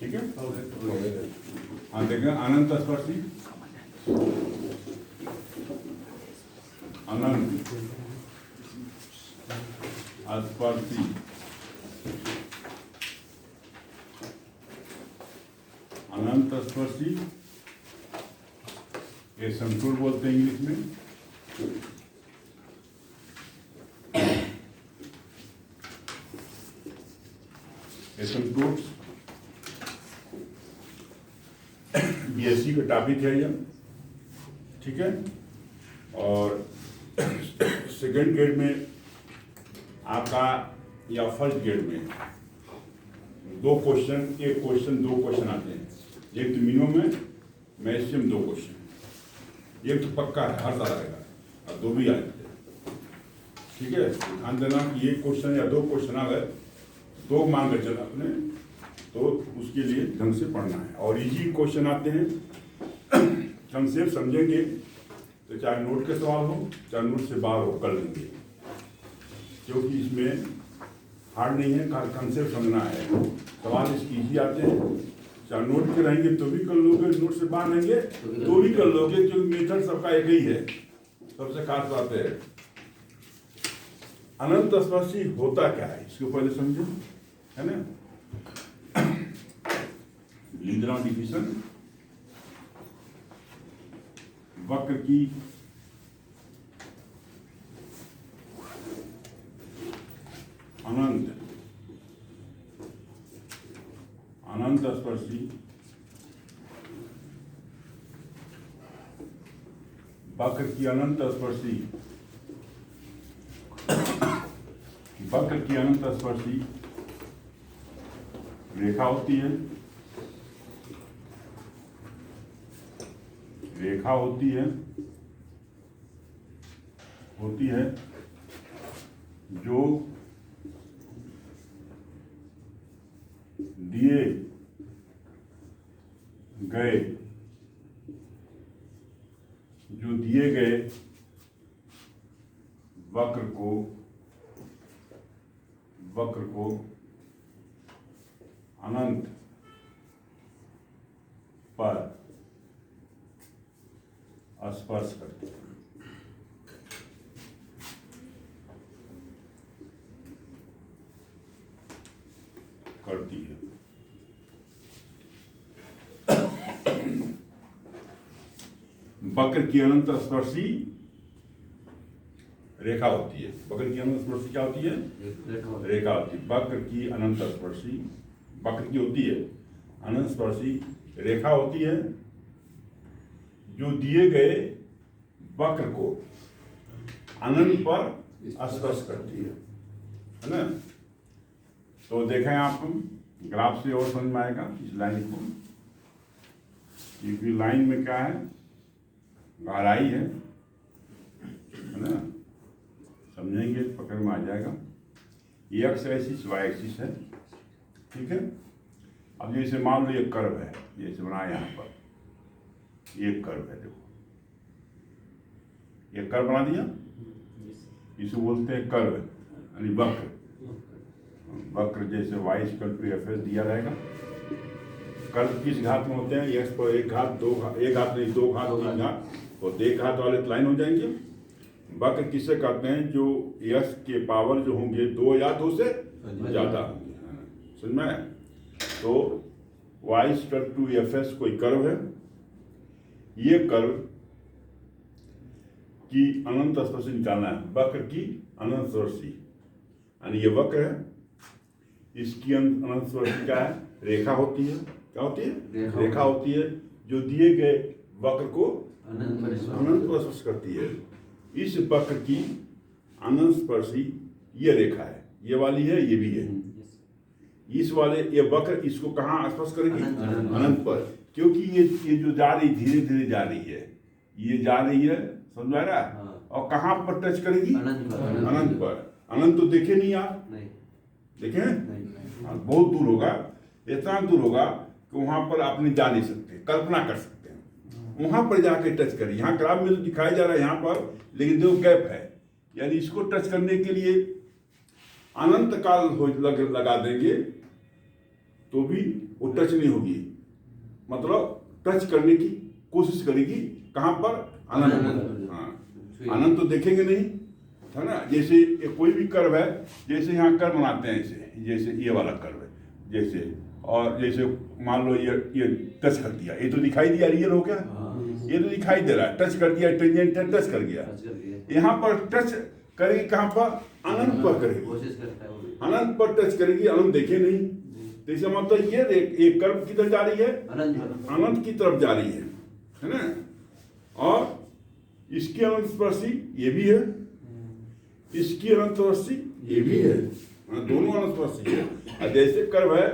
ठीक है। हाँ देखें, अनंत स्पर्शी, अनंत स्पर्शी, अनंत स्पर्शी, ये संतुर बोलते हैं इंग्लिश में। एसिम्प्टोट्स बीएससी का टॉपिक है ये, ठीक है। और सेकेंड ग्रेड में आपका या फर्स्ट ग्रेड में दो क्वेश्चन, एक क्वेश्चन दो क्वेश्चन आते हैं। एक तो मिनिमम है, मैक्सिमम दो क्वेश्चन। एक तो पक्का है, हर साल आएगा, और दो भी आएंगे, ठीक है। ध्यान देना कि एक क्वेश्चन या दो क्वेश्चन आ गए, दो मान के चल अपने, तो उसके लिए ढंग से पढ़ना है। और इजी क्वेश्चन आते हैं, कंसेप्ट समझेंगे तो चाहे नोट के सवाल हो चाहे नोट से बाहर हो कर लेंगे, क्योंकि इसमें हार्ड नहीं है, कंसेप्ट समझना है। सवाल इसकी इजी आते हैं, चाहे नोट के रहेंगे तो भी कर लोगे, नोट से बाहर रहेंगे तो भी कर लोगे, क्योंकि मेथड सबका एक ही है। सबसे खास बात है अनंत स्पर्शी होता क्या है, इसको पहले समझो, है ना। लीडरा डिफिशन, वक्र की अनंत स्पर्शी वक्र की अनंत स्पर्शी, वक्र की अनंत स्पर्शी रेखा होती है, रेखा होती है जो दिए गए वक्र को अनंत पर स्पर्श करती है। वक्र की अनंत स्पर्शी रेखा होती है। वक्र की अनंत स्पर्शी क्या होती है? रेखा होती है। वक्र की अनंत स्पर्शी, वक्र की होती है अनंत स्पर्शी रेखा होती है जो दिए गए वक्र को अनंत पर स्पर्श करती है ना। तो देखें आप ग्राफ से और समझ में आएगा इस लाइन को, क्योंकि लाइन में क्या है, गहराई है ना। समझेंगे पकड़ में आ जाएगा। ये एक्स एक्सिस वाई एक्सिस है, ठीक है। अब जैसे मान लो ये कर्व है, जैसे बनाया यहाँ पर, ये कर्व है, देखो ये कर्व बना दिया, इसे बोलते हैं कर्व, यानी वक्र। वक्र जैसे y = fs दिया रहेगा। कर्व किस घात में होते हैं? एक्स पर एक घात, दो घात, एक घात नहीं, दो घात, तीन घात, और एक घात वाले लाइन हो जाएंगे। वक्र किसे कहते हैं? जो यश के पावर जो होंगे दो या दो से ज्यादा होंगे, समझ में आया? तो y = fs कोई कर्व है, ये कर्व की अनंत स्पर्शी निकालना है। वक्र की अनंत स्पर्शी, यानी ये वक्र है, इसकी अनंत स्पर्शी क्या है? रेखा होती है। क्या होती है? रेखा होती है जो दिए गए वक्र को अनंत पर स्पर्श करती है। इस वक्र की अनंत स्पर्शी ये रेखा है, ये वाली है, ये भी है। इस वाले ये वक्र इसको कहाँ स्पर्श करेगी? अनंत पर, क्योंकि ये जो जा रही, धीरे धीरे जा रही है, ये जा रही है, समझ आ रहा है? और कहाँ पर टच करेगी? अनंत पर। अनंत तो देखे नहीं आप? देखे? बहुत दूर होगा, इतना दूर होगा कि वहां पर आप नहीं जा नहीं सकते, कल्पना कर सकते हैं। वहां पर जाके टच करिए। यहाँ ग्राफ में तो दिखाई जा रहा है यहाँ पर, लेकिन जो गैप है, यानी इसको टच करने के लिए अनंत काल लगा देंगे तो भी वो टच नहीं होगी, मतलब टच करने की कोशिश करेगी कहाँ पर, अनंत पर। हाँ, अनंत तो देखेंगे नहीं, है ना। जैसे कोई भी कर्व है, जैसे यहाँ कर्व बनाते हैं ऐसे, जैसे ये वाला कर्व है जैसे, और जैसे मान लो ये टच कर दिया, ये तो दिखाई दिया रियल हो गया, ये तो दिखाई दे रहा है, टच कर दिया, टेंजेंट है, टच कर गया। यहाँ पर टच करेगी कहाँ पर, अनंत पर करेगी, अनंत पर टच करेगी, अनंत देखे नहीं। तो इसका मतलब ये एक कर्व किधर जा रही है, अनंत की तरफ जा रही है ना। और इसकी अनंत स्पर्शी ये भी है, इसकी अनंत स्पर्शी ये भी है, दोनों अनंत स्पर्शी है। जैसे कर्व है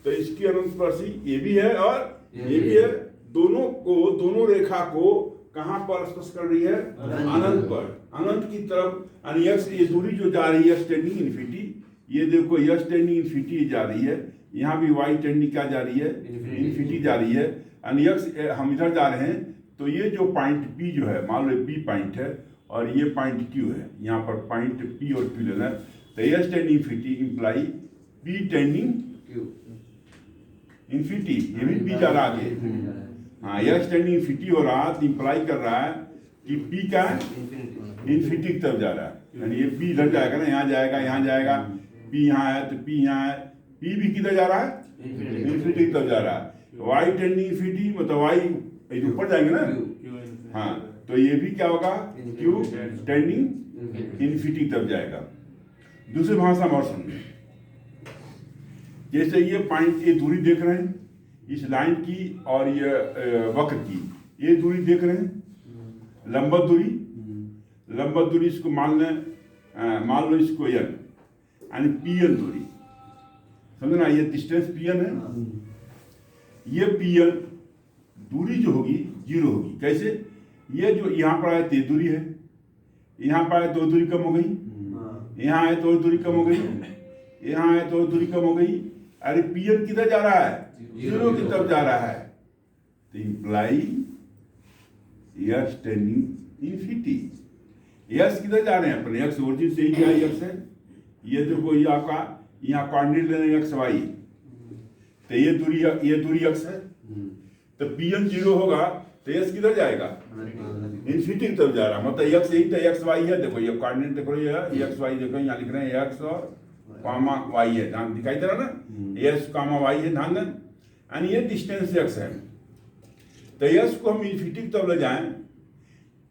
तो इसकी अनंत स्पर्शी ये भी है और ये भी है, दोनों को, दोनों रेखा को कहां पर स्पर्श कर रही है, अनंत पर, अनंत की तरफ। यक्स ये दूरी जो जा रही है टेंडिंग इन्फिनिटी, ये देखो यक्स टेंडिंग इन्फिनिटी जा रही है, यहाँ भी वाई टेंडिंग क्या जा रही है, इन्फिनिटी जा रही है। यक्स हम इधर जा रहे हैं, तो ये जो पॉइंट पी जो है, मान लो पी पॉइंट है और ये पॉइंट क्यू है, यहाँ पर पॉइंट पी और क्यू लेना है। तो x tending infinity imply P tending infinity, ये भी पी जा रहा है आगे। हाँ, यक्स टेंडिंग इन्फिनिटी हो रहा है, इंप्लाई कर रहा है कि पी का इन्फिनिटी की तरफ जा रहा है, यानी ये पी इधर जाएगा ना, यहाँ जाएगा, यहाँ जाएगा, पी यहाँ है तो पी यहाँ है, पी भी किधर जा रहा है, इन्फिनिटी की तरफ जा रहा है। वाई टेंडिंग इन्फिनिटी मतलब वाई ऊपर जाएंगे ना, हाँ, तो ये भी क्या होगा, क्यू टेंडिंग इन्फिनिटी की तरफ जाएगा। दूसरी भाषा में और समझे, जैसे ये पॉइंट, ये दूरी देख रहे हैं इस लाइन की और ये वक्र की, ये दूरी देख रहे हैं, लंबवत दूरी, लंबवत दूरी इसको मान लो इसको एन, यानी पी एन दूरी, समझना, ये डिस्टेंस पी एन है, ये पी एन दूरी जो होगी जीरो होगी। कैसे, ये जो यहाँ पर आए तो दूरी है, यहाँ पर आए तो दूरी कम हो गई, यहाँ आए तो दूरी कम हो गई, यहाँ आए तो दूरी कम हो गई। अरे पी एन किधर जा रहा है, जीरो की तरफ जा रहा है, तो imply x tending infinity. X किधर जा रहे हैं अपने, यक्स ओरिजिन से ही क्या यक्स है, ये देखो ये आपका यहाँ कोऑर्डिनेट लेना यक्स वाई, तो ये दूरी यक्स है, तो पी एन जीरो होगा तो यक्स किधर जाएगा, इन्फिनिटी की तरफ जा रहा है, मतलब यक्स यही तो यक्स वाई है। देखो ये कोऑर्डिनेट देखो, ये यक्स वाई देखो, यहाँ लिख रहे हैं यक्स और कामा वाई है, ध्यान दिखाई दे रहा ना, यस कामा वाई है, ध्यान दें, यानी ये डिस्टेंस यक्स है। तो यस को हम इन्फिनिटी की तरफ ले जाएं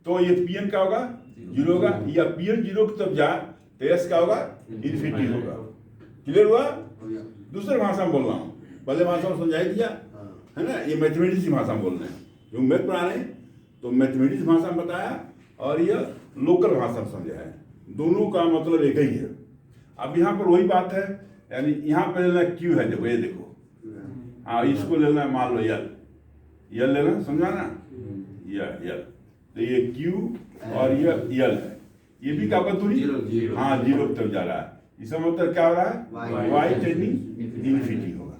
तो ये पी एन क्या होगा, जीरो होगा, या पी एन जीरो की तरफ जाए तो यस क्या होगा, इन्फिनिटी होगा। क्लियर हुआ। दूसरे भाषा में बोल रहा हूँ, पहले भाषा में समझाई दिया है ना, ये मैथमेटिक्स की भाषा में बोल रहे हैं, जो मैथ पढ़ा रहे हैं तो मैथमेटिक्स भाषा में बताया और ये लोकल भाषा में समझाया है, दोनों का मतलब एक ही है। अब यहाँ पर वही बात है, यानी यहाँ पर लेना क्यू है, देखो ये देखो, हाँ इसको लेना है, मान लो यल लेना, समझा ना, यल, तो ये क्यू और ये यल है, ये भी क्या दूरी, हाँ जीरो की तरफ जा रहा है। इसका मतलब क्या हो रहा है, वाई टेंडिंग इन्फिनिटी होगा,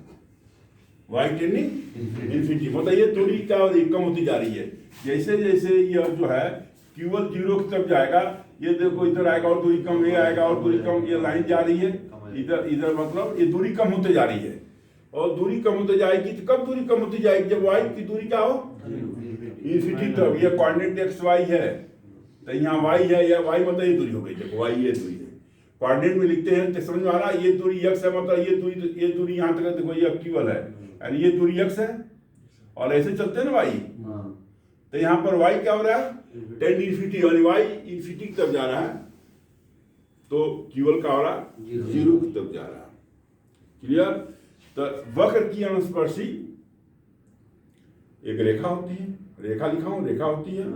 वाई टेंडिंग इन्फिनिटी, मतलब ये दूरी क्या हो रही, कम होती जा रही है। जैसे जैसे ये जो है क्यूअल जीरो की तरफ जाएगा, ये देखो इधर आएगा और दूरी कम, ये आएगा और दूरी कम, ये लाइन जा रही है इधर मतलब ये दूरी कम होते जा रही है, और दूरी कम होते जाएगी तो कब दूरी कम होती जाएगी, जब वाई की दूरी क्या हो, इन्फिनिटी तरफ। ये कोऑर्डिनेट एक्स वाई है, तो यहाँ वाई है, या वाई मतलब ये दूरी हो गई, देखो वाई ये दूरी है, कोऑर्डिनेट में लिखते हैं तो समझ में आ रहा है, ये दूरी एक्स है, मतलब ये दूरी यहाँ तक देखो ये क्यूअल है, यानी ये दूरी एक्स है, और ऐसे चलते हैं ना वाई, तो यहाँ पर वाई क्या हो रहा है, टेन इन्फिनिटी, यानी वाई इन्फिनिटी की तरफ जा रहा है, तो क्यूअल का हो रहा है जीरो की तरफ जा रहा है। क्लियर। तो वक्र की अनुस्पर्शी एक रेखा होती है, रेखा लिखा हूं, रेखा होती है,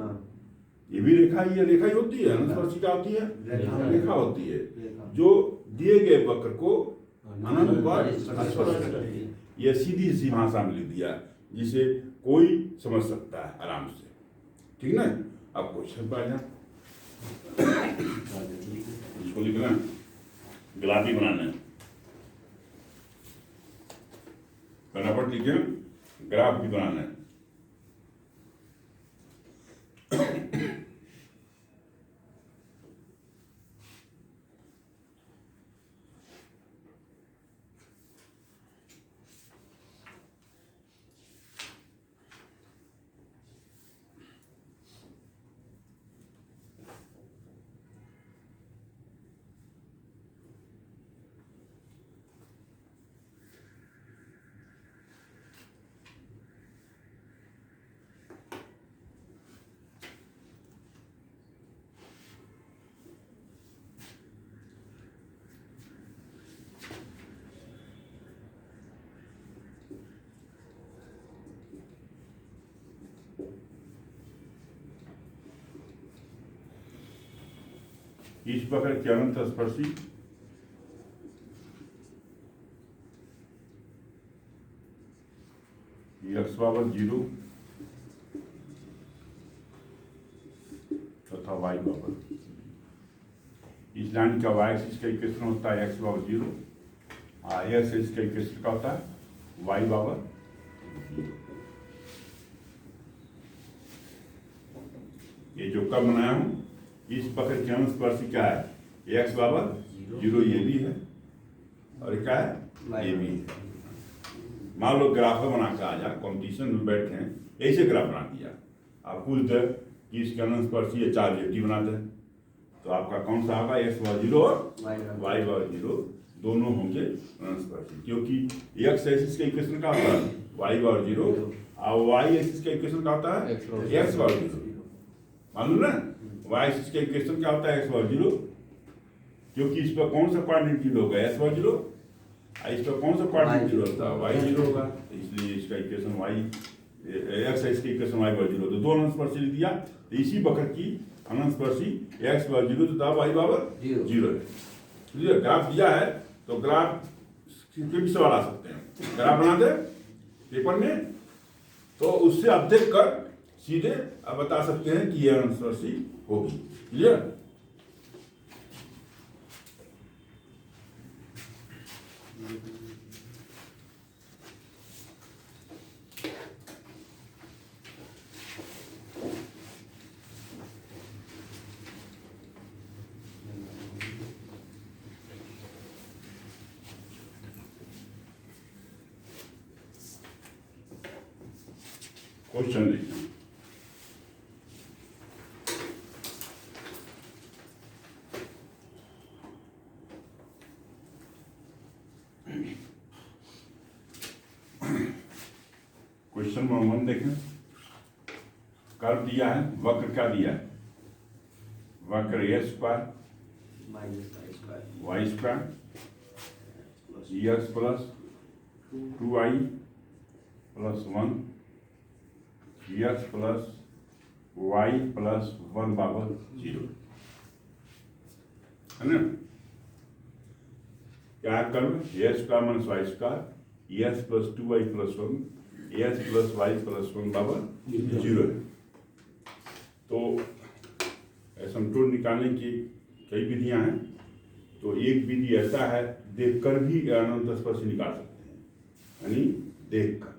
ये भी रेखा ही है, रेखा ही होती है, अनुस्पर्शी क्या होती है, रेखा होती है, जो दिए गए वक्र को अनंत पर स्पर्श करती है। यह सीधी सी भाषा में लिख दिया जिसे कोई समझ सकता है आराम से, ठीक ना। अब क्वेश्चन पर आ जाए, इसको लिखना, गुलाबी बनाना है, फटाफट लिखे, ग्राफ भी बनाना है। इस वक्र के अनंत स्पर्शी x बराबर 0 तथा y बराबर, इस लाइन का y एक्सिस का इक्वेशन होता है x बराबर 0 और x एक्सिस का इक्वेशन का होता है y बराबर 0। ये जो कब बनाया हूं, इस वक्र के अनंत स्पर्शी क्या है, x बराबर 0 ये भी है और क्या है ये भी है। मान लो ग्राफ बना के आ जा, कॉम्पिटिशन में बैठे हैं, ऐसे ग्राफ बना दिया, आप पूछ दे कि इसके अनंत स्पर्शी ये 4 जेटी बना दे, तो आपका कौन सा होगा, x बराबर 0 और y बराबर 0 दोनों होंगे अनंत स्पर्शी, क्योंकि x एक्सिस का इक्वेशन का होता है y बराबर 0 और y एक्सिस का इक्वेशन का होता है x बराबर 0। मालूम ना, y एक्सिस का इक्वेशन क्या होता है x बराबर 0, क्योंकि इस पर कौन सा क्वाड्रेंट जीरो होगा, s बराबर 0, इस पर कौन सा क्वाड्रेंट जीरो होता है y 0 होगा, इसलिए इसका इक्वेशन y x एक्सिस का इक्वेशन y बराबर 0, तो दो अनंत स्पर्शी लिख दिया। तो इसी वक्र की अनंत स्पर्शी x बराबर 0 तथा y बराबर 0 है। क्लियर, ग्राफ दिया है तो ग्राफ भी सवाल आ सकते हैं, ग्राफ बना दे पेपर में, तो उससे आप देख कर सीधे आप बता सकते हैं कि यह अनंत स्पर्शी होगी। क्लियर, क्वेश्चन देखिए, क्वेश्चन नंबर 1 देखें, कर्व दिया है, वक्र क्या दिया है, वक्र a square y square x plus 2y plus 1 x plus y plus 1 बराबर 0 है ना। क्या curve, a square minus y square x plus 2y plus 1 x plus y plus 1 बराबर 0 है। तो असमतोल निकालने की कई विधियां हैं, तो एक विधि ऐसा है, देखकर भी अनंत स्पर्शी निकाल सकते हैं, यानी देखकर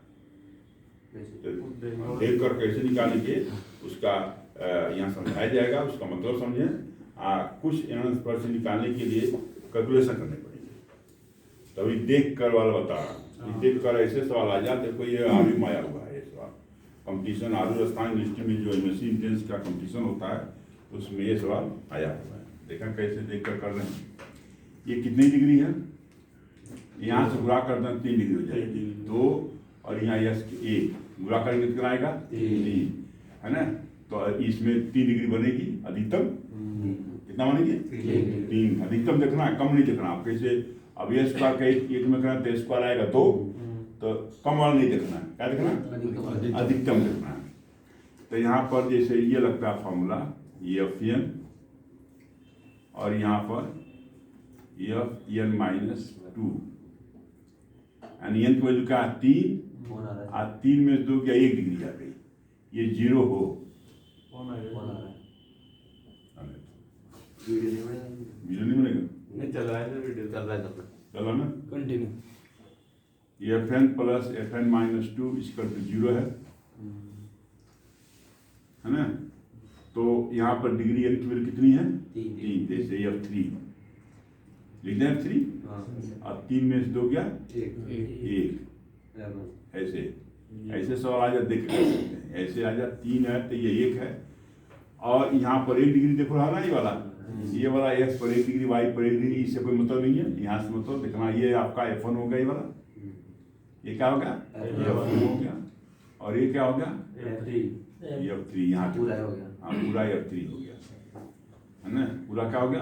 कैसे निकालेंगे उसका यहाँ समझाया जाएगा, उसका मतलब समझें। कुछ अनंत स्पर्शी निकालने के लिए कैलकुलेशन करने पड़ेंगे, तभी देख कर वाला बता रहा हूँ। देख कर ऐसे सवाल आ जाते, देखो ये आलू में आया हुआ है, ये सवाल कंपटीशन आलू राजस्थान यूनिवर्सिटी में जो एमएससी इंट्रेंस का कंपटीशन होता है उसमें ये सवाल आया हुआ है। देखा कैसे देख कर रहे हैं। ये कितनी डिग्री है, यहाँ से गुणा कर दें 3 डिग्री हो जाएगी, 2 और यहाँ यस 1 गुणा करेंगे कितना आएगा 3 है ना। तो इसमें 3 डिग्री बनेगी, अधिकतम कितना बनेगी 3। अधिकतम देखना है, कम नहीं देखना। आप कैसे अब ये स्क्वायर का एक में करना तो स्क्वायर आएगा 2, तो कम वाला नहीं देखना है, क्या देखना है अधिकतम देखना है। तो यहाँ पर जैसे ये लगता है फॉर्मूला Fn और यहाँ पर Fn माइनस 2, यानी एन की वैल्यू क्या है 3, और 3 में 2 क्या 1 डिग्री आ गई, ये 0 हो वीडियो नहीं बनेगा, नहीं चल रहा है, वीडियो चल रहा है चलो ना continue. Fn plus Fn minus 2 equal to 0 है ना। तो यहाँ पर डिग्री एन की वैल्यू कितनी है 3, जैसे F3 लिख दें F3 और 3 में से 2 क्या 1 ऐसे ऐसे सवाल आ जाए, देख सकते हैं ऐसे आ जाए 3 है तो ये 1 है, और यहाँ पर 1 डिग्री देखो रहा ना, ये वाला x पर 1 डिग्री y पर 1 डिग्री, इससे कोई मतलब नहीं है। यहाँ से मतलब देखना, ये आपका F1 हो गया, ये वाला ये क्या हो गया F1 हो गया, और ये क्या हो गया F3 यहाँ पूरा हो गया, हाँ पूरा F3 हो गया है ना, पूरा क्या हो गया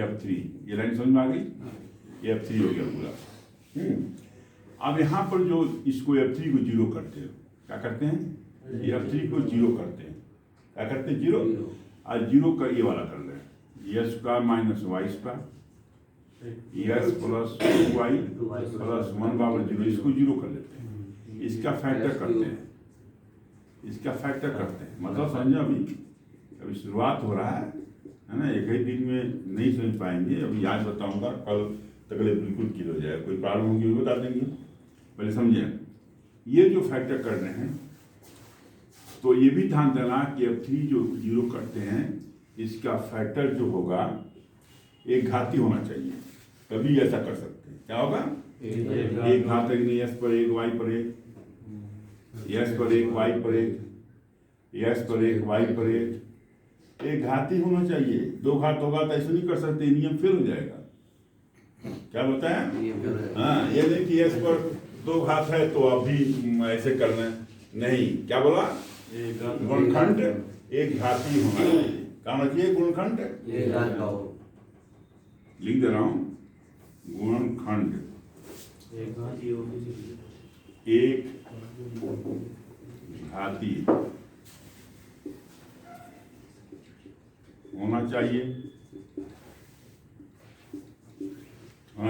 F3। ये लाइन समझ में आ गई, F3 हो गया पूरा। अब यहाँ पर जो इसको F3 को 0 करते हैं, क्या करते हैं F3 को 0 करते हैं, क्या करते हैं 0, और 0 का ये वाला कर लें S square minus Y square S plus 2y plus 1/0 इसको जीरो कर लेते हैं, इसका फैक्टर करते हैं, इसका फैक्टर करते हैं। मतलब समझो अभी शुरुआत हो रहा है ना, एक ही दिन में नहीं समझ पाएंगे। अभी आज बताऊंगा, कल तक बिल्कुल क्लियर हो जाएगा। कोई प्रॉब्लम होगी वो बता देंगे, पहले समझें। ये जो फैक्टर कर रहे हैं तो ये भी ध्यान देना कि F3 जो जीरो करते हैं इसका फैक्टर जो होगा एक घाती होना चाहिए, तभी ऐसा कर सकते हैं। क्या होगा? एक घात नहीं, एस पर एक वाई पर एक, यस पर एक वाई पर एक, यस पर एक वाई पर एक घाती होना चाहिए। दो घात होगा तो ऐसे नहीं कर सकते, नियम फेल हो जाएगा। क्या बताया? हाँ, ये नहीं कि एस पर दो घात है तो अभी ऐसे करना नहीं। क्या बोला? गुणखंड एक घाती होना चाहिए। क्या होना चाहिए? गुणखंड लिख दे रहा हूं, गुणखंड एक घाती होना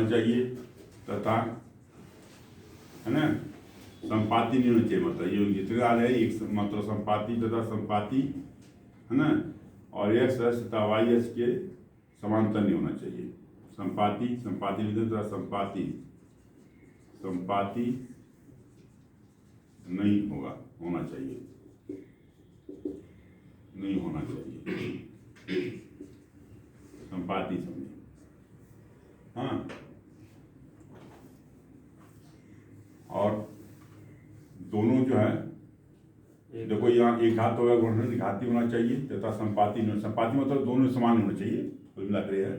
चाहिए तथा, है ना, संपाती नहीं होना चाहिए। मतलब ये जितना है एक मतलब संपाती तथा संपाती, है ना, और एक्स तथा वाई एस के समांतर नहीं होना चाहिए। संपाती तथा संपाती नहीं होना चाहिए, नहीं होना चाहिए। संपाती समझे? हाँ, और दोनों जो है, देखो यहाँ एक घात होगा, गुणनखंड घाती होना चाहिए तथा संपाती मतलब दोनों समान होना चाहिए, कुल मिलाकर है।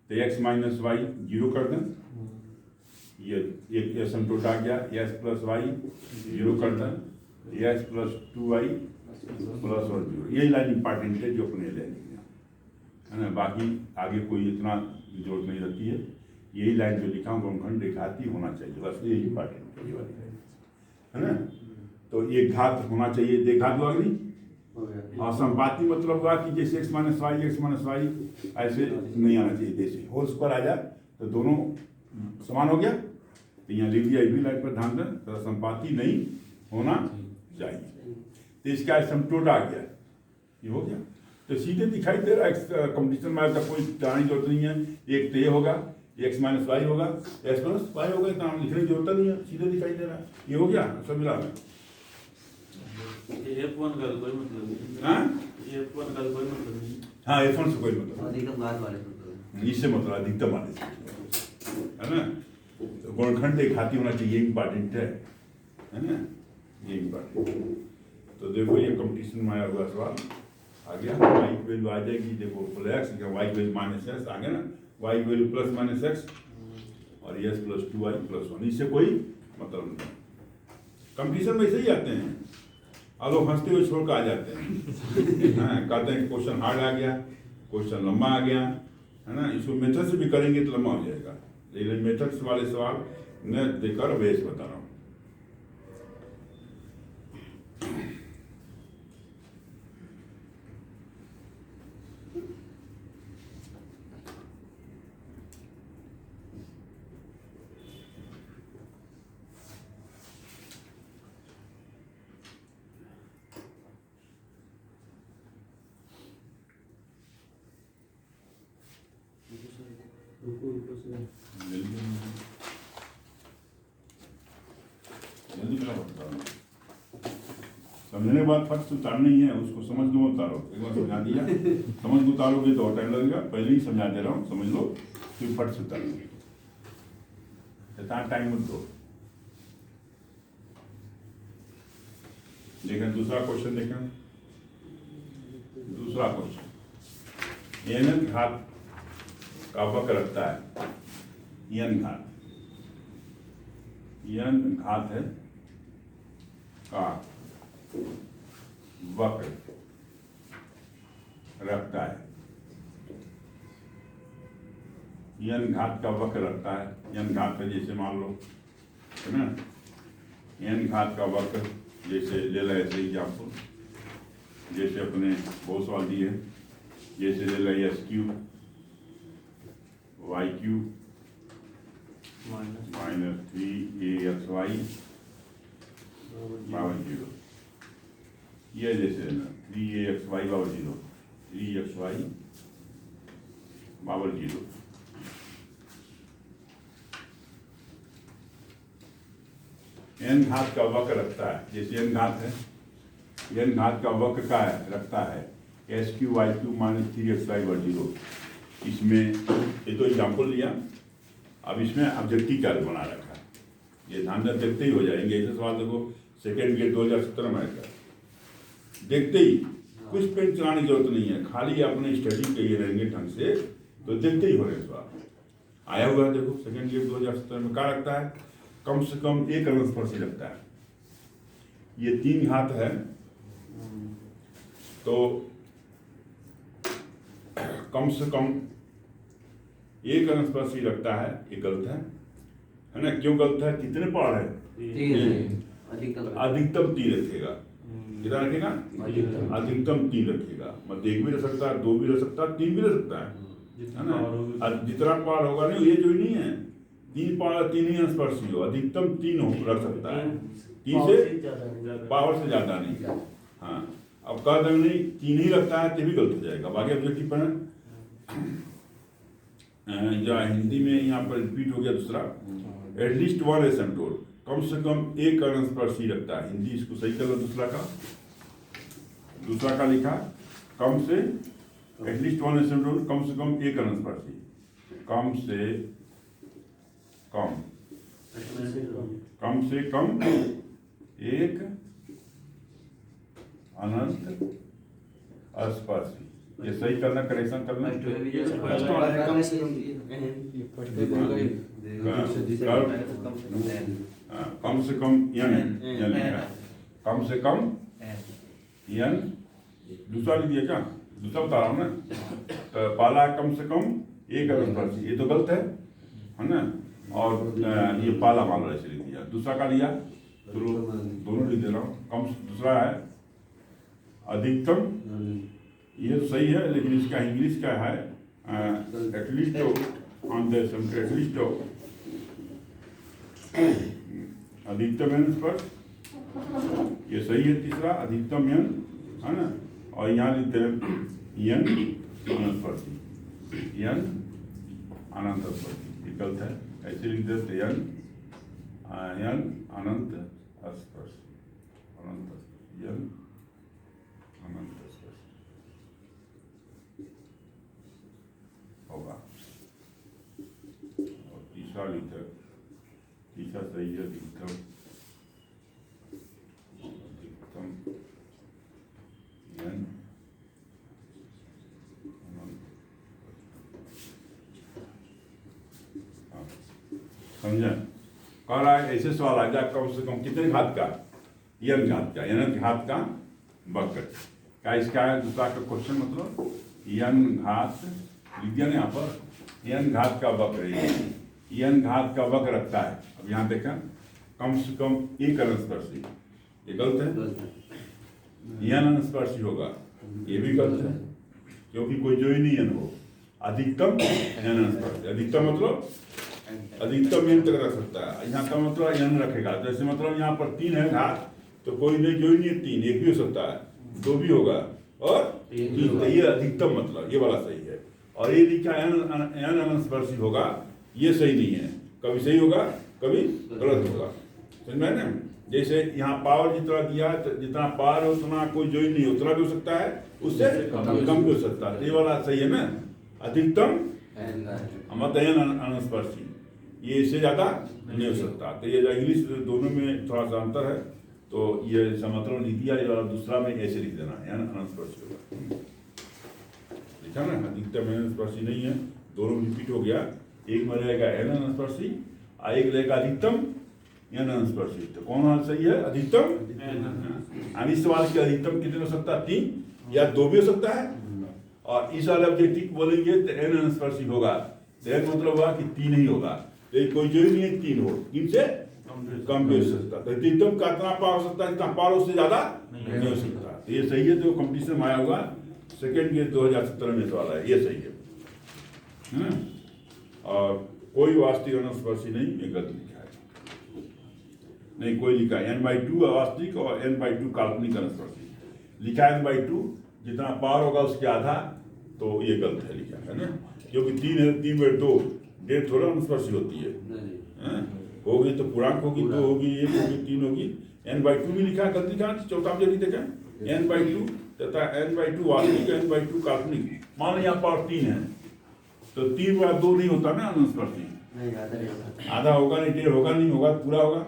तो एक्स माइनस वाई जीरो कर दें, ये एक एसिम्प्टोट आ गया, एक्स प्लस वाई जीरो कर दें, एक्स प्लस 2y प्लस और जीरो। यही लाइन इंपॉर्टेंट है जो अपने ले लिया, है ना। बाकी आगे कोई इतना जरूरत नहीं रहती है। यही लाइन जो लिखा हूँ, गुणनखंड घाती होना चाहिए, बस ये इंपॉर्टेंट है, ये वाली है ना। तो ये घात होना चाहिए, दे घात लग नहीं। और संपाती मतलब हुआ कि जैसे एक्स माइनस वाई ऐसे नहीं आना चाहिए, जैसे होल स्क्वायर आ जाए तो दोनों समान हो गया। तो यहाँ लिख दिया, भी लाइन पर ध्यान दें, तो संपाती नहीं होना चाहिए। तो इसका एसिम्प्टोट आ गया, ये हो गया। तो सीधे दिखाई दे रहा है कंपटीशन में, तो कोई जाने की जरूरत नहीं है। एक तो ये होगा, एक्स माइनस वाई होगा, एक्स प्लस वाई होगा, इतना लिखने की जरूरत नहीं है, सीधे दिखाई दे रहा है। ये हो गया, सब मिला है। F1 का कोई मतलब नहीं। हाँ, F1 का कोई मतलब नहीं। हाँ, F1 से कोई मतलब अधिकतम घात वाले सूत्र, इससे मतलब अधिकतम वाले से, है ना। तो गुणनखंड एक घाती होना चाहिए, इंपॉर्टेंट है ना, ये इंपॉर्टेंट। तो देखो ये कंपटीशन में आया हुआ सवाल आ गया। वाई की वैल्यू आ जाएगी, देखो प्लस एक्स, वाई की वैल्यू माइनस एक्स आ गया ना, वाई की वैल्यू प्लस माइनस एक्स और एस प्लस 2y प्लस 1, इससे कोई मतलब नहीं। कंपटीशन में ऐसे ही आते हैं, और लोग हंसते हुए छोड़ कर आ जाते हैं। हाँ, कहते हैं क्वेश्चन हार्ड आ गया, क्वेश्चन लंबा आ गया, है ना। इसको मेथड से भी करेंगे तो लंबा हो जाएगा, लेकिन मेथड वाले सवाल मैं देकर बेस बता रहा हूँ। जल्दी मेरा बता रहा हूँ, समझने के बाद फट से उतारना ही है, उसको समझ लो उतारो। एक बार समझा दिया, समझ को उतारोगे तो और टाइम लगेगा, पहले ही समझा दे रहा हूँ, समझ लो फिर फट से उतारो, इतना टाइम मत दो। लेकिन दूसरा क्वेश्चन देखें, दूसरा क्वेश्चन, एन घात का वक्र रखता है, एन घात है का वक्र रखता है, एन घात का वक्र रखता है। एन घात है जैसे मान लो, है ना, एन घात का वक्र जैसे ले रहे ऐसे एग्जाम्पल, जैसे अपने बहुत सवाल दिए, जैसे ले रहे S cube Y Q minus minus 3aXy बराबर 0। ये जैसे ना 3aXy बराबर 0, 3xy बराबर 0। n घात का वक्र रखता है, जैसे n घात है, n घात का वक्र का है रखता है SQ/YQ माइनस 3xy बराबर 0। इसमें ये तो एग्जाम्पल लिया, अब इसमें ऑब्जेक्टिव क्या बना रखा है, ये ध्यान से देखते ही हो जाएंगे। ऐसे सवाल देखो सेकेंड गेट 2017 में आएगा, देखते ही कुछ पेन चलाने की जरूरत नहीं है, खाली अपने स्टडी के लिए रहेंगे ढंग से तो देखते ही हो रहे सवाल आया हुआ है। देखो सेकेंड गेट 2017 में क्या रखता है, कम से कम एक स्पर्शी रखता है। ये 3 घात है तो कम से कम एक स्पर्शी रखता है, ये गलत है ना? क्यों गलत है? कितने पार है? अधिकतम 3 रखेगा। कितना रखेगा? अधिकतम 3 रखेगा। मतलब 1 भी रह सकता है, 2 भी रह सकता है, 3 भी रह सकता है ना? जितना पार होगा नहीं, ये जो नहीं है 3 पार 3 ही स्पर्शी हो, अधिकतम 3 रख सकता है, 3 से पावर से ज्यादा नहीं। हाँ, अब कह दें नहीं 3 ही रखता है तो भी गलत हो जाएगा। बाकी ऑब्जेक्टिव पर या हिंदी में यहाँ पर रिपीट हो गया दूसरा, एटलीस्ट 1 एसिम्पटोट, कम से कम एक स्पर्शी रखता है। हिंदी इसको सही कर लो, दूसरा का लिखा कम से एटलीस्ट 1 एसिम्पटोट, कम से कम एक स्पर्शी, कम से कम एक अनंत स्पर्शी। ये सही करना, करेक्शन करना। कम से कम n लिखा, कम से कम n। दूसरा लिख दिया क्या? दूसरा बता रहा हूँ ना, तो पहला कम से कम एक स्पर्शी, ये तो गलत है ना? और ये पहला मान लो ऐसे लिख दिया। दूसरा का लिया, दोनों लिख दे रहा हूँ। कम दूसरा है अधिकतम, ये तो सही है, लेकिन इसका इंग्लिश क्या है? एटलीस्ट ऑन द एटलीस्ट अधिकतम n पर, ये सही है। तीसरा अधिकतम n है ना, और यहाँ लिखते हैं n अनंत स्पर्शी, n अनंत स्पर्शी, ये गलत है। ऐसे लिख देते n अनंत स्पर्श, अनंत n अनंत स्पर्श होगा। और तीसरा लिखते, तीसरा सही है अधिकतम, अधिकतम n समझे? कह रहा है ऐसे सवाल आ जाए कम से कम कितने घात का? n घात का, n घात का वक्र क्या इसका है? दूसरा का क्वेश्चन मतलब n घात लिख दिया ना यहाँ पर, n घात का वक्र, n घात का वक्र रखता है। अब यहाँ देखा कम से कम एक अनस्पर्शी, ये गलत है। n अनस्पर्शी होगा, ये भी गलत है, क्योंकि कोई जो ही नहीं n हो। अधिकतम n अनस्पर्शी, अधिकतम मतलब अधिकतम n तक रख सकता है। यहाँ का मतलब n रखेगा, जैसे मतलब यहाँ पर 3 है घात, तो कोई नहीं जो ही नहीं है 3, एक भी हो सकता है, 2 भी होगा और 3, ये अधिकतम मतलब ये वाला सही है। और ये लिखा n अनस्पर्शी होगा, ये सही नहीं है, कभी सही होगा कभी गलत होगा, समझ में ना? जैसे यहाँ पावर जितना दिया, जितना पावर है उतना कोई जो ही नहीं, उतना भी हो सकता है, उससे कम भी हो सकता है, ये वाला सही है ना? अधिकतम मतलब n अनस्पर्शी, ये इससे ज्यादा नहीं हो सकता। तो ये इंग्लिश दोनों में थोड़ा सा अंतर है, तो ये मतलब लिख दिया, ये दूसरा में ऐसे लिख देना है n अनस्पर्शी होगा, लिखा ना? अधिकतम n अनस्पर्शी नहीं है, दोनों रिपीट हो गया। एक में रहेगा n अनस्पर्शी और एक रहेगा अधिकतम n अनस्पर्शी। तो कौन सही है? अधिकतम। इस सवाल के अधिकतम कितने हो सकता है? 3 या 2 भी हो सकता है। और इस वाले ऑब्जेक्टिव बोलेंगे तो n अनस्पर्शी होगा, तो n मतलब हुआ कि 3 ही होगा, तो कोई जो ही नहीं है 3 हो, 3 से कम भी हो सकता। तो अधिकतम का इतना पार हो सकता है, जितना पार उससे ज्यादा नहीं हो सकता। तो ये सही है, तो कंपटीशन में आया होगा सेकेंड गेट 2017 में सवाल है, ये सही है ना? और कोई वास्तविक अनुस्पर्शी नहीं, ये गलत लिखा है। नहीं, कोई लिखा है n/2 अवास्तविक और n/2 काल्पनिक अनुस्पर्शी लिखा है। n/2 जितना पावर होगा उसके आधा, तो ये गलत है लिखा है ना, क्योंकि 3 है, 3/2 डेढ़ थोड़ा अनुस्पर्शी होती है। होगी तो पूर्णांक होगी, 2 होगी, 1 होगी, 3 होगी। n/2 भी लिखा है, गलती कहाँ? चौथा में जल्दी देखा n/2 तथा n/2 वास्तविक, n/2 काल्पनिक। मान लो यहाँ पावर 3 है, तो 3/2 नहीं होता ना अनुस्पर्शी, आधा होगा नहीं, डेढ़ होगा नहीं, होगा पूरा होगा,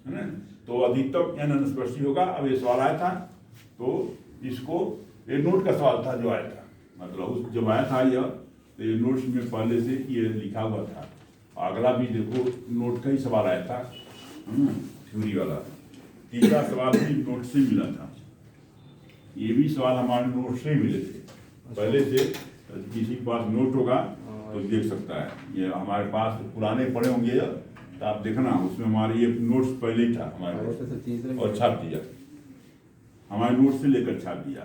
है ना। तो अधिकतम n अनुस्पर्शी होगा। अब ये सवाल आया था, तो इसको ये नोट का सवाल था जो आया था, मतलब उस जब आया था यह, तो ये नोट्स में पहले से ये लिखा हुआ था। अगला भी देखो नोट का ही सवाल आया था, थ्योरी वाला। तीसरा सवाल भी नोट से मिला था, ये भी सवाल हमारे नोट से मिले थे पहले से। किसी के पास नोट होगा तो देख सकता है, ये हमारे पास पुराने पड़े होंगे तो आप देखना, उसमें हमारे ये नोट्स पहले ही था हमारे पास, और छाप दिया, हमारे नोट से लेकर छाप दिया।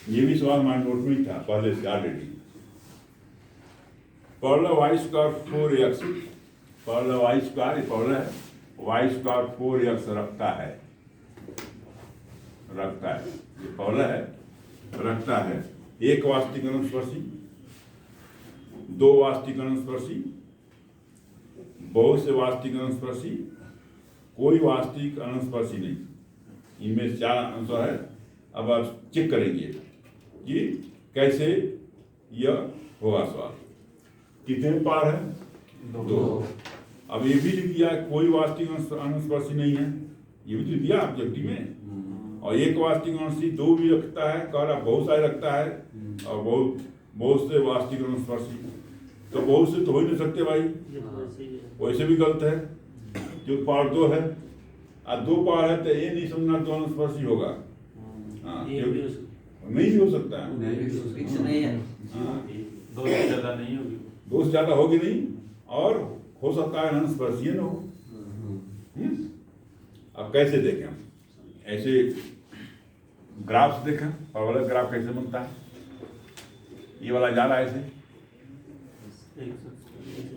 ये भी सवाल हमारे नोट में ही था पहले से ऑलरेडी। पहला y² 4x, पहला y² ये पहला है, y² 4x रखता है, ये पहला है, रखता है। एक वास्तविक अनुस्पर्शी, 2 वास्तविक अनुस्पर्शी, बहुत से वास्तविक अनुस्पर्शी, कोई वास्तविक अनुस्पर्शी नहीं। इनमें 4 आंसर है। अब आप चेक करेंगे कि कैसे यह होगा सवाल। कितने पार है? 2। अब ये भी लिख दिया कोई वास्तविक अनुस्पर्शी नहीं है, ये भी लिख दिया ऑब्जेक्टिव में। और एक वास्तविक अनुस्पर्शी 2 भी रखता है, कह रहा बहुत सारे रखता है, और बहुत से वास्तविक अनुस्पर्शी, तो बहुत से तो हो ही नहीं सकते भाई, वैसे भी गलत है, जो पावर 2 है और 2 पावर है, तो ये नहीं समझना 2 अनुस्पर्शी होगा। हाँ, नहीं हो सकता है, दो से ज्यादा नहीं होगी, 2 से ज्यादा होगी नहीं, और हो सकता है अनुस्पर्शी न हो। अब कैसे देखें हम? ऐसे ग्राफ से देखें, पावर ग्राफ कैसे बनता है। ये वाला जा रहा है ऐसे,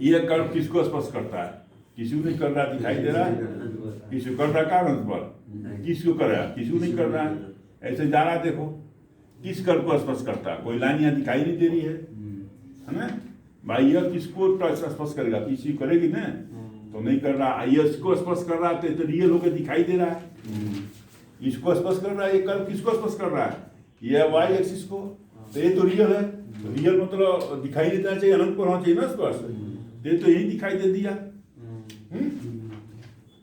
ये कर्व किसको स्पर्श करता है? किसी को नहीं कर रहा, दिखाई दे रहा है, किसी को कर रहा कारण पर, किसको कर रहा है, किसी को नहीं कर रहा है, ऐसे जा रहा है। देखो किस कर्व को स्पर्श करता है, कोई लाइन यहाँ दिखाई नहीं दे रही है ना भाई। यह किसको स्पर्श करेगा? किसी को करेगी ना, तो नहीं कर रहा। यह इसको स्पर्श कर रहा है तो रियल होकर दिखाई दे रहा है। इसको स्पर्श कर रहा है, ये कर्व किसको स्पर्श कर रहा है? ये वाई एक्सिस को, तो ये तो रियल है। रियल मतलब दिखाई देना चाहिए, अनंत पर होना चाहिए ना स्पर्श, ये तो यही दिखाई दे दिया।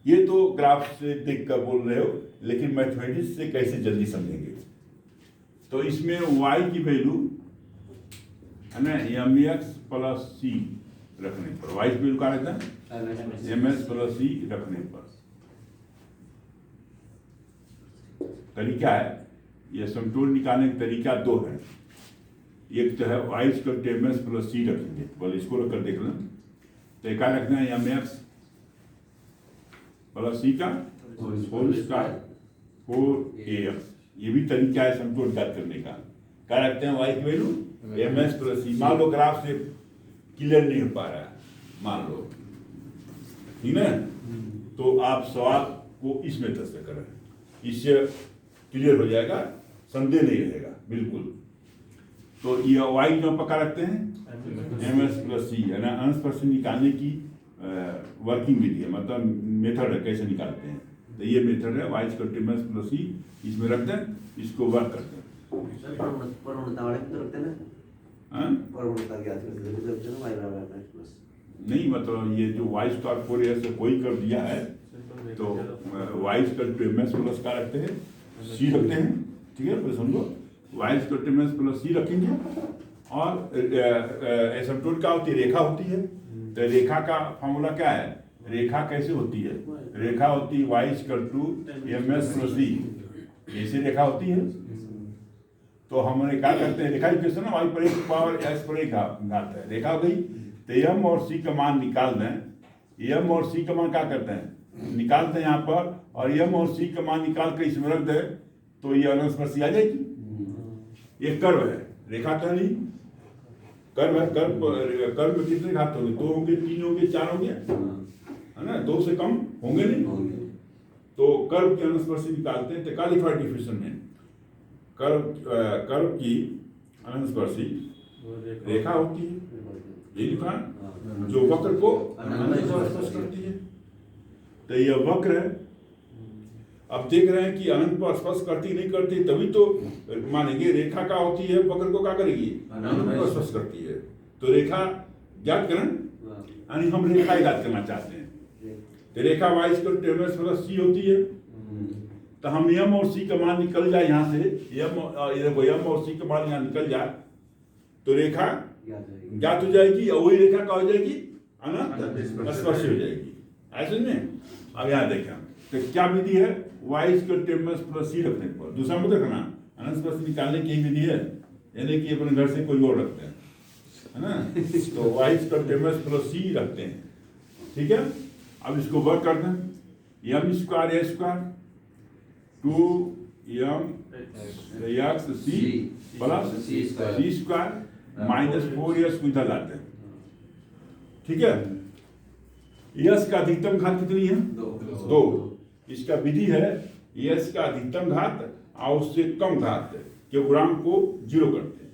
ये तो ग्राफ से देख कर बोल रहे हो, लेकिन मैथमेटिक्स से कैसे जल्दी समझेंगे? तो इसमें y की वैल्यू है ना mx + c रखने पर, y की वैल्यू क्या रहता है? ms + c रखने पर तरीका है, यह समतोल निकालने का तरीका 2 है। एक तो है y = ms + c रखेंगे, बोले इसको रखकर देख लें। तो क्या रखना है? mx + c का होल स्क्वायर 4ax, ये भी तरीका है समतोल ज्ञात करने का। क्या रखते हैं? y की वैल्यू ms + c। मान लो ग्राफ से क्लियर नहीं हो पा रहा है, मान लो, ठीक है, तो आप सवाल को इस मेथड से करें, इससे क्लियर हो जाएगा, संदेह नहीं रहेगा बिल्कुल। तो ये y जो पक्का रखते हैं ms + c, है ना, अनुस्पर्शी निकालने की वर्किंग विधि है, मतलब मेथड है कैसे निकालते हैं। तो ये मेथड है y = ms + c, इसमें रखते हैं, इसको वर्क करते हैं। नहीं, मतलब ये जो y² 4 से कोई कर दिया है, तो y = ms + का रखते हैं, c रखते हैं, ठीक है, फिर समझो y = ms + c रखेंगे। और एसिम्प्टोट क्या होती है? रेखा होती है। तो रेखा का फॉर्मूला क्या है? रेखा कैसे होती है? रेखा होती है y = ms + c, ऐसे रेखा होती है। तो हम क्या करते हैं? रेखा इक्वेशन ना, y पर 1 पावर x पर 1 घात है, रेखा हो गई। तो m और c का मान निकाल दें, m और c का मान क्या करते हैं? निकालते हैं यहाँ पर, और m और c का मान निकाल कर इसमें रख दें, तो ये अनुस्पर्शी आ जाएगी। ये कर्व है, रेखा तो नहीं, कर्व है। कर्व में कितने घात होंगे? 2 होंगे, 3 होंगे, 4 होंगे, है ना? 2 से कम होंगे नहीं। तो कर्व की अनुस्पर्शी निकालते हैं टेकालिफाइड डिफिनेशन में। कर्व की अनुस्पर्शी रेखा होती है, ये लिखा, जो वक्र को अनंत पर स्पर्श करती है। तो यह वक्र है। अब देख रहे हैं कि अनंत पर स्पर्श करती नहीं करती, तभी तो मानेंगे रेखा का होती है, वक्र को क्या करेगी? अनंत पर स्पर्श करती है। तो रेखा ज्ञात करें, यानी हम रेखा ज्ञात करना चाहते हैं। तो रेखा y = c होती है। तो हम m और c का मान निकल जाए यहाँ से, m और c का मान यहाँ निकल जाए तो रेखा ज्ञात हो जाएगी, और वही रेखा क्या हो जाएगी? अनंत स्पर्शी हो जाएगी। ऐसे में अब यहाँ देखें तो क्या विधि है? y = c रखने पर दूसरा मत रखना, अनंत स्पर्शी निकालने की विधि है, यानी कि अपने घर से कोई और रखते हैं, है ना? तो y = c रखते हैं, ठीक है। अब इसको वर्क करते हैं, m² a² 2m x c plus c² minus 4s को इधर लाते हैं, ठीक है। यस का अधिकतम घात कितनी है? 2। इसका विधि है यस का अधिकतम घात और उससे कम घात के गुणांक को 0 करते हैं।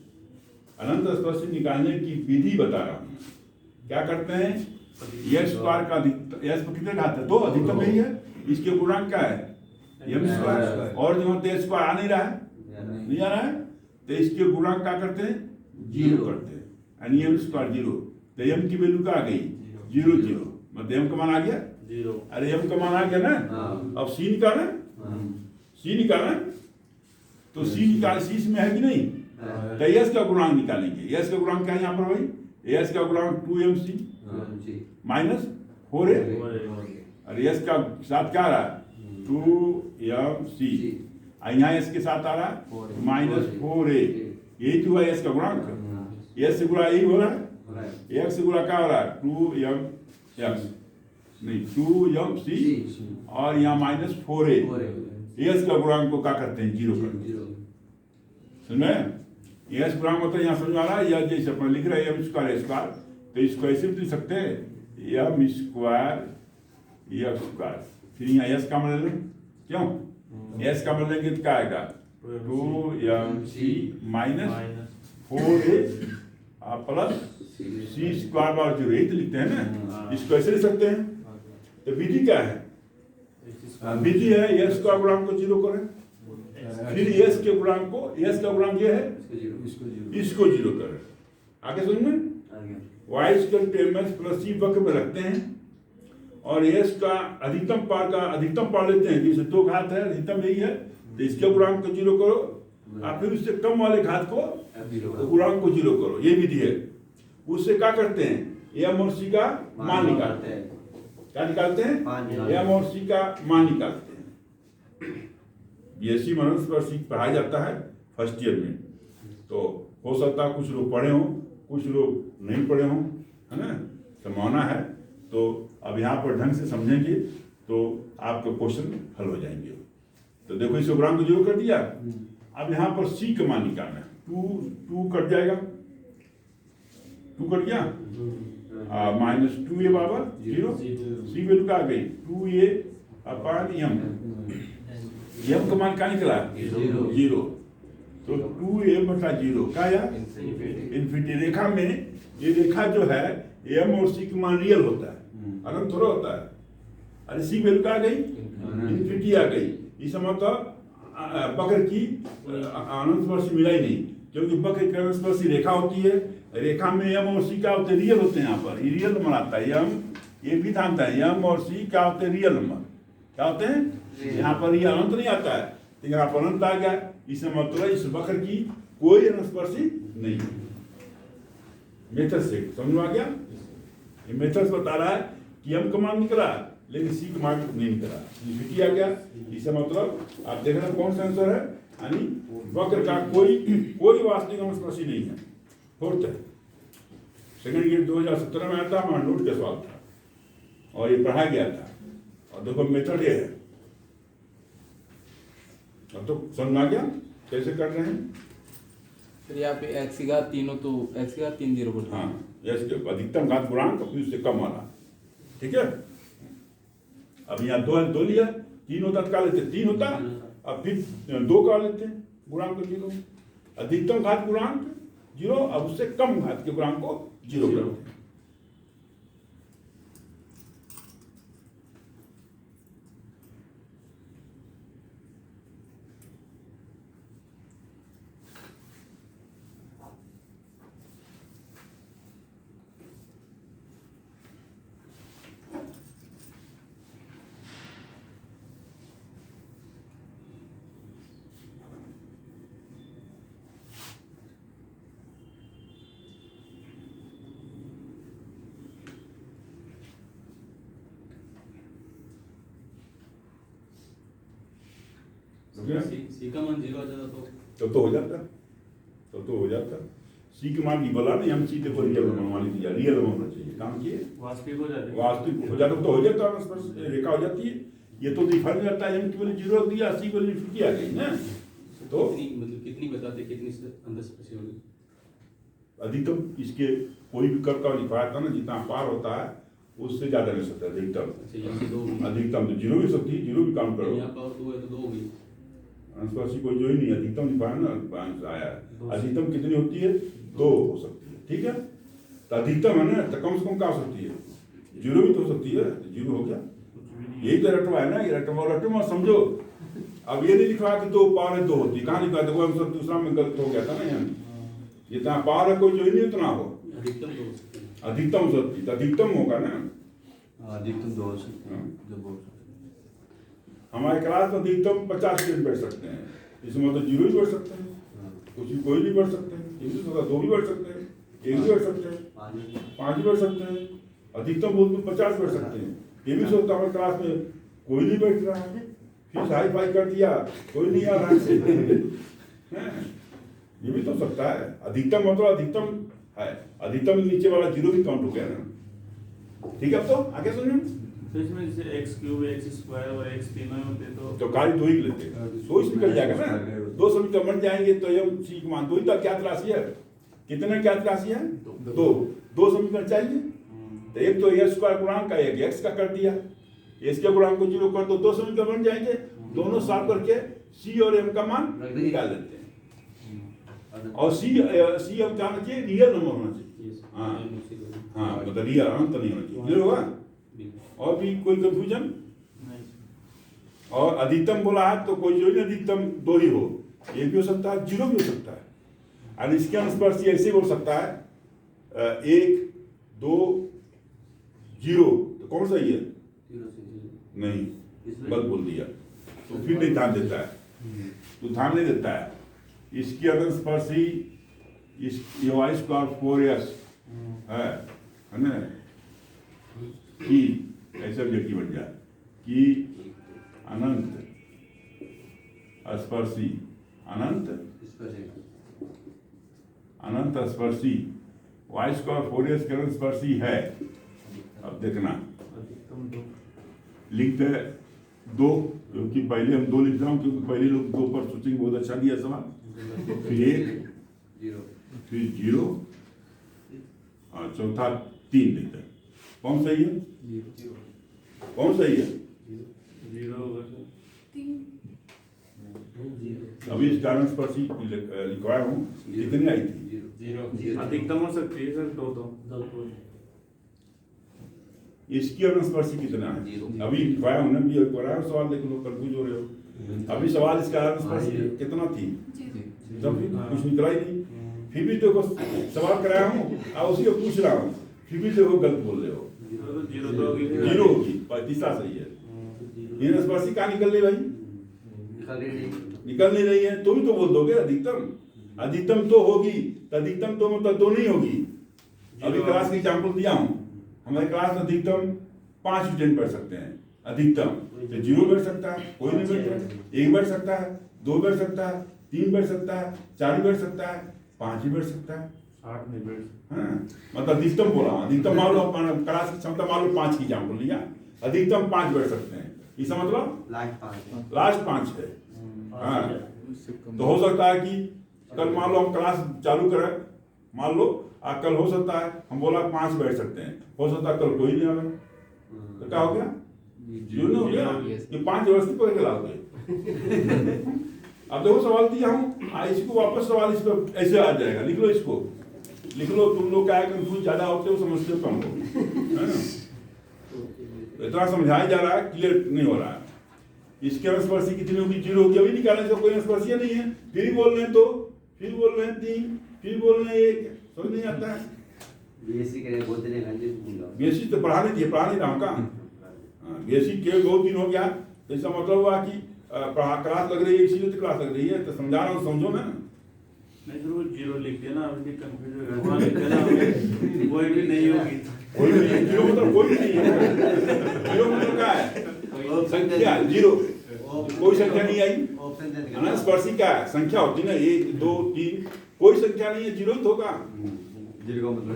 अनंत स्पर्शी निकालने की विधि बता रहा हूं। क्या करते हैं? यस² का अधिकतम, यस पर कितने घात है? 2, अधिकतम यही है। इसके गुणांक क्या है? m², और जो होते हैं आ नहीं रहा है, नहीं आ रहा है, तो इसके गुणांक क्या करते हैं? 0 करते हैं, यानी m² 0। तो m की वैल्यू क्या आ गई? 0 0, मतलब m का मान आ गया 0। अरे m का मान आ गया ना। अब c निकालना, c निकालना, तो c निकाल, c इसमें है कि नहीं? तो s का गुणांक निकालेंगे। s का गुणांक क्या है यहाँ पर भाई? s का गुणांक 2mc माइनस 4a, और s का साथ क्या आ रहा है? 2mc, यहाँ s के साथ आ रहा है माइनस 4a, यही तो है s का गुणांक। s से गुणा यही हो रहा है, x से गुणा क्या हो रहा है? 2mx नहीं 2mc, और यहाँ माइनस 4a, s का गुणांक को क्या करते हैं? 0 करते हैं। समझ में? s गुणांक होता है, यहाँ समझ आ रहा है, या जैसे अपन लिख रहे हैं m² a², तो इसको ऐसे भी लिख सकते हैं m² x², फिर यहाँ s का मान ले लें, क्यों? s का मान लेंगे तो क्या आएगा? 2mc minus 4a plus c² बार 0, यही तो लिखते हैं ना। इसको ऐसे लिख सकते हैं। तो विधि क्या है? विधि है s का गुणांक को 0 करें, फिर s के गुणांक को, s का गुणांक ये है, इसको 0 करें। आगे समझ में? y = c वक्र में रखते हैं, और s का अधिकतम पार लेते हैं, जैसे 2 घात है, अधिकतम यही है, तो इसके गुणांक को 0 करो, और फिर उससे कम वाले घात को गुणांक को 0 करो, ये विधि है। उससे क्या करते हैं? m और c का मान निकालते हैं। क्या निकालते हैं? m और c का मान निकालते हैं। BSc अनंत स्पर्शी पढ़ाया जाता है फर्स्ट ईयर में, तो हो सकता है कुछ लोग पढ़े हों, कुछ लोग नहीं पढ़े हों, है ना? संभावना है। तो अब यहाँ पर ढंग से समझेंगे तो आपका क्वेश्चन हल हो जाएंगे। तो देखो इस गुणांक को 0 कर दिया। अब यहाँ पर c का मान निकालना है, 2 कट जाएगा, 2 कट गया, माइनस 2a बराबर 0, c वैल्यू क्या आ गई? 2a/m, m का मान क्या निकला? 0। तो 2a/0 क्या आया? इन्फिनिटी। रेखा में ये रेखा जो है m और c का मान रियल होता है, अनंत थोड़ा होता है। अरे c वैल्यू क्या आ गई? इन्फिनिटी आ गई। इस मतलब वक्र की अनंत स्पर्शी मिला ही नहीं, क्योंकि वक्र की अनंत स्पर्शी रेखा होती है। रेखा में m और c क्या होते हैं? रियल होते हैं। यहाँ पर रियल नंबर आता है, ये भी जानता है, m और c क्या होते हैं? रियल नंबर क्या होते हैं? यहाँ पर ये अनंत नहीं आता है, तो यहाँ पर अनंत आ गया। इससे मतलब इस वक्र की कोई अनंत स्पर्शी नहीं है। मेथड से समझ में आ गया? ये मेथड बता रहा है कि m का मान निकला, लेकिन c का मान नहीं निकला, इन्फिनिटी आ गया। इससे मतलब आप देख रहे हैं कौन सा आंसर है, यानी वक्र का कोई वास्तविक अनंत स्पर्शी नहीं है। फोर्थ है, सेकंड ग्रेड 2017 में आया था, हमारा नोट का सवाल था और ये पढ़ाया गया था। और देखो मेथड ये है। अब तो समझ आ गया कैसे कर रहे हैं। फिर यहाँ पे x की घात तीनों तो x की घात 3 0 पड़ता है। हाँ, इसके अधिकतम घात गुणांक फिर उससे कम वाला, ठीक है। अब यहाँ दो लिया, 3 होता तो क्या लेते, 3 होता, अब फिर 2 का लेते हैं गुणांक को 0, अधिकतम घात गुणांक 0, अब उससे कम घात के गुणांक को 0 करते हैं। सी का मान 0 आ जाता तो हो जाता, तो हो जाता। सी के मान की बोला नहीं, हम सी को रियल मनवा लिया, रियल होना चाहिए, काम किए वास्तविक हो जाते वास्तविक हो जाता, तो हो जाता है, स्पर्श रेखा हो जाती है। ये तो डिफाइन करता है, एम की वैल्यू 0 दिया, सी की वैल्यू 50 आ गई ना, तो कितनी बताते, कितनी से अंदर स्पर्शी होगी? अधिकतम इसके कोई भी कर्व का लिखवाया था ना, जितना पार होता है उससे ज्यादा नहीं सकता अधिकतम। अच्छा, यहाँ से 2 होगी, अधिकतम तो 0 भी सकती है, 0 भी काम करो, यहाँ पावर 2 है तो 2 होगी। स्पर्शी कोई जो ही नहीं, अधिकतम लिखवाया ना, आंसर आया है। अधिकतम कितनी होती है, 2 हो सकती है, ठीक है। तो अधिकतम है ना, तो कम से कम क्या हो सकती है, 0 भी तो हो सकती है, 0 हो गया, यही तो रटवा है ना, ये रटवा समझो। अब ये नहीं लिखवाया कि 2 पावर है 2 होती है, कहाँ लिखवाया, देखो हम सब दूसरा में गलत हो गया था ना, यहाँ जितना पावर है कोई जो ही नहीं उतना हो, अधिकतम 2 हो सकते हैं। अधिकतम हो सकती है, तो अधिकतम होगा ना। अधिकतम 2 हो सकते हैं, हाँ। जो बोल सकते हमारे क्लास में अधिकतम 50 स्टूडेंट बैठ सकते हैं, इसमें मतलब 0 भी बढ़ सकते हैं, कुछ भी कोई भी बढ़ सकते हैं, 2 भी बढ़ सकते हैं, 1 भी बढ़ सकते हैं, 5 भी बढ़ सकते हैं, अधिकतम बोल तो 50 बढ़ सकते हैं। ये भी सोचता हमारे क्लास में कोई नहीं बैठ रहा है, फिर हाई फाई कर दिया, कोई नहीं आ रहा है, ये भी तो सकता है। अधिकतम मतलब अधिकतम है, अधिकतम नीचे वाला 0 भी काउंट हो गया ना, ठीक है। अब तो आगे सुनिए, तो इसमें जैसे x क्यूब, x स्क्वायर और x तीनों होते तो खाली 2 ही लेते हैं, 2 इसमें निकल जाएगा ना, 2 समीकरण बन जाएंगे, तो एम सी का मान 2 ही, तो क्या राशि है, कितने क्या राशि है, 2 समीकरण चाहिए, तो एक तो x स्क्वायर गुणांक का, एक x का कर दिया, x के गुणांक को 0 कर दो, 2 समीकरण बन जाएंगे, दोनों सॉल्व करके c और m का मान निकाल लेते हैं। और c अब क्या होना चाहिए, रियल नंबर होना चाहिए, हाँ मतलब रियल, अनंत नहीं होना चाहिए, क्लियर होगा। और भी कोई कंफ्यूजन? और अधिकतम बोला है तो कोई जो ही अधिकतम 2 ही हो, 1 भी हो सकता है, 0 भी हो सकता है, और इसके अनुस्पर्शी ऐसे बोल सकता है 1 2 0, तो कौन सा ही है, नहीं गलत बोल दिया, तो फिर नहीं ध्यान देता है, तो ध्यान नहीं देता है। इसकी अनुस्पर्शी इस y स्क्वायर 4s है ना, कि ऐसा व्यक्ति बन जाए कि अनंत स्पर्शी, अनंत अनंत स्पर्शी y स्क्वायर 4s के अनंत स्पर्शी है। अब देखना अधिकतम 2, लिखते 2, क्योंकि पहले हम 2 लिख रहा हूँ, क्योंकि पहले लोग 2 पर सोचेंगे, बहुत अच्छा दिया सवाल, फिर 1 फिर 0 और चौथा 3 लिखते हैं। कौन सही है, कौन सही है, 0 होगा। अभी इस कारण स्पर्शी लिखवाया हूँ, कितनी आई थी, 0 अधिकतम हो सकती है सर, 2 इसकी अनुस्पर्शी कितना है, अभी लिखवाया हूँ ना, भी एक बार सवाल देख लो, कंफ्यूज हो रहे हो। अभी सवाल इसका अनुस्पर्शी कितना थी, जब भी कुछ निकला ही नहीं, फिर भी देखो सवाल कराया हूँ और उसी को पूछ रहा हूँ, फिर भी देखो गलत बोल रहे हो, 0 तो होगी, 0 होगी, तीसरा सही है। ये अनुस्पर्शी कहाँ निकल रही भाई, निकल नहीं रही है, तो भी तो बोल दोगे अधिकतम, अधिकतम तो होगी, तो अधिकतम तो मतलब 2 नहीं होगी। अभी क्लास की एग्जाम्पल दिया हूँ, हमारे क्लास में अधिकतम 5 स्टूडेंट बैठ सकते हैं, अधिकतम तो 0 बैठ सकता है, कोई नहीं बैठ सकता, 1 बैठ सकता है, 2 बैठ सकता है, 3 बैठ सकता है, 4 बैठ सकता है, 5 ही बैठ सकता है, 8 नहीं बैठ। हाँ मतलब अधिकतम बोला, अधिकतम मान लो क्लास की क्षमता मान लो 5 की एग्जाम्पल लिया, अधिकतम 5 बैठ सकते हैं, इसका मतलब लास्ट 5 है। हाँ तो हो सकता है कि कल मान लो हम क्लास चालू करें, मान लो कल हो सकता है हम बोला 5 बैठ सकते हैं, हो सकता है कल कोई नहीं आवे, तो क्या हो गया? जीरो नहीं हो गया कि 5 व्यवस्थित पकड़ के लाओगे। अब देखो सवाल दिया हूँ, इसको वापस सवाल इस पर ऐसे आ जाएगा, लिख लो इसको, लिख लो। तुम लोग क्या है कंफ्यूज ज्यादा होते हो, समझते हो कम हो, है ना? इतना समझाया जा रहा है, क्लियर नहीं हो रहा है। इसके अनुस्पर्शी कितनी होगी? 0 होगी। अभी निकालने से कोई अनुस्पर्शी नहीं है, फिर बोल रहे हैं 2, फिर बोल रहे हैं 3, फिर बोल रहे हैं 1, समझ नहीं आता है। बेसिक तो पढ़ा नहीं रहा हूँ का, बेसिक के 2 दिन हो गया, तो इसका मतलब हुआ कि क्लास लग रही है, इसीलिए तो क्लास लग रही है, तो समझा रहा हूँ, समझो ना। नहीं तो 0 लिख देना, अभी कंफ्यूजन वहाँ लिख देना, कोई भी नहीं होगी। कोई भी नहीं, 0 मतलब कोई भी नहीं है। 0 मतलब क्या है? संख्या 0, कोई संख्या नहीं आई। अनुस्पर्शी क्या है? संख्या होती है ना, 1 2 3, कोई संख्या नहीं है, 0 ही तो होगा। जीरो का मतलब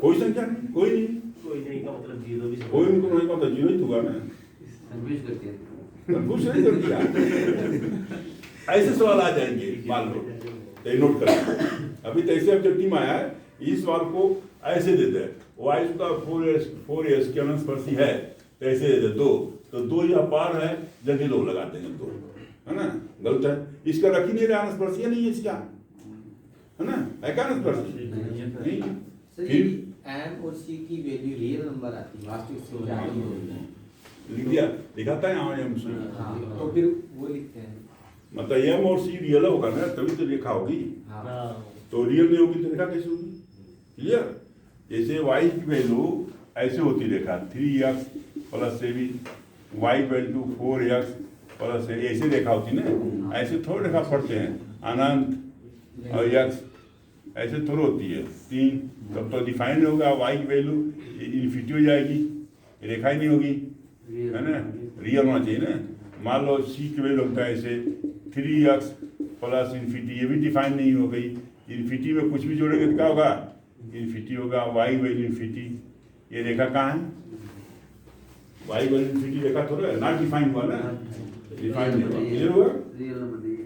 कोई संख्या नहीं, कोई नहीं, कोई नहीं का मतलब 0 भी कोई उनको नहीं पता, 0 ही तो होगा ना। कंफ्यूज करती है। कुछ नहीं कर दिया। ऐसे सवाल आ जाएंगे, मान लो, तो नोट कर। अभी तो ऐसे ऑब्जेक्टिव में आया है, इस सवाल को ऐसे देते हैं, y का 4s के अनुस्पर्शी है, तो ऐसे देते 2, तो 2 या पार है, जगह लोग लगाते हैं 2, है ना? गलत है, इसका रख ही नहीं रहा, अनुस्पर्शी नहीं है इसका, है ना? है क्या अनुस्पर्शी? नहीं। फिर m और c की वैल्यू रियल नंबर आती है, वास्तविक संख्या नहीं होती। लिख दिया, दिखाता है यहाँ एम सी, हाँ, तो फिर वो लिखते हैं। मतलब एम और सी रियल होगा ना, तभी तो रेखा होगी। हाँ, तो रियल नहीं होगी तो रेखा कैसे होगी? क्लियर? जैसे y की वैल्यू ऐसे होती रेखा 3x + 7 y = 4x + ऐसे रेखा होती ना, ऐसे थोड़ी रेखा पढ़ते हैं, अनंत और x ऐसे थोड़ी होती है 3, तब तो डिफाइन होगा, y की वैल्यू इन्फिनिटी हो जाएगी, रेखा ही नहीं होगी, है ना? रियल होना चाहिए ना। मान लो c की वैल्यू लगता है ऐसे 3x + इन्फिनिटी, ये भी डिफाइन नहीं हो गई, इन्फिनिटी में कुछ भी जोड़ेंगे तो क्या होगा? इन्फिनिटी होगा, y वैल्यू इन्फिनिटी, ये रेखा कहाँ है? y वैल्यू इन्फिनिटी रेखा थोड़ा है, नॉट डिफाइन हुआ ना, डिफाइन नहीं हुआ, क्लियर हुआ? रियल नंबर दिए।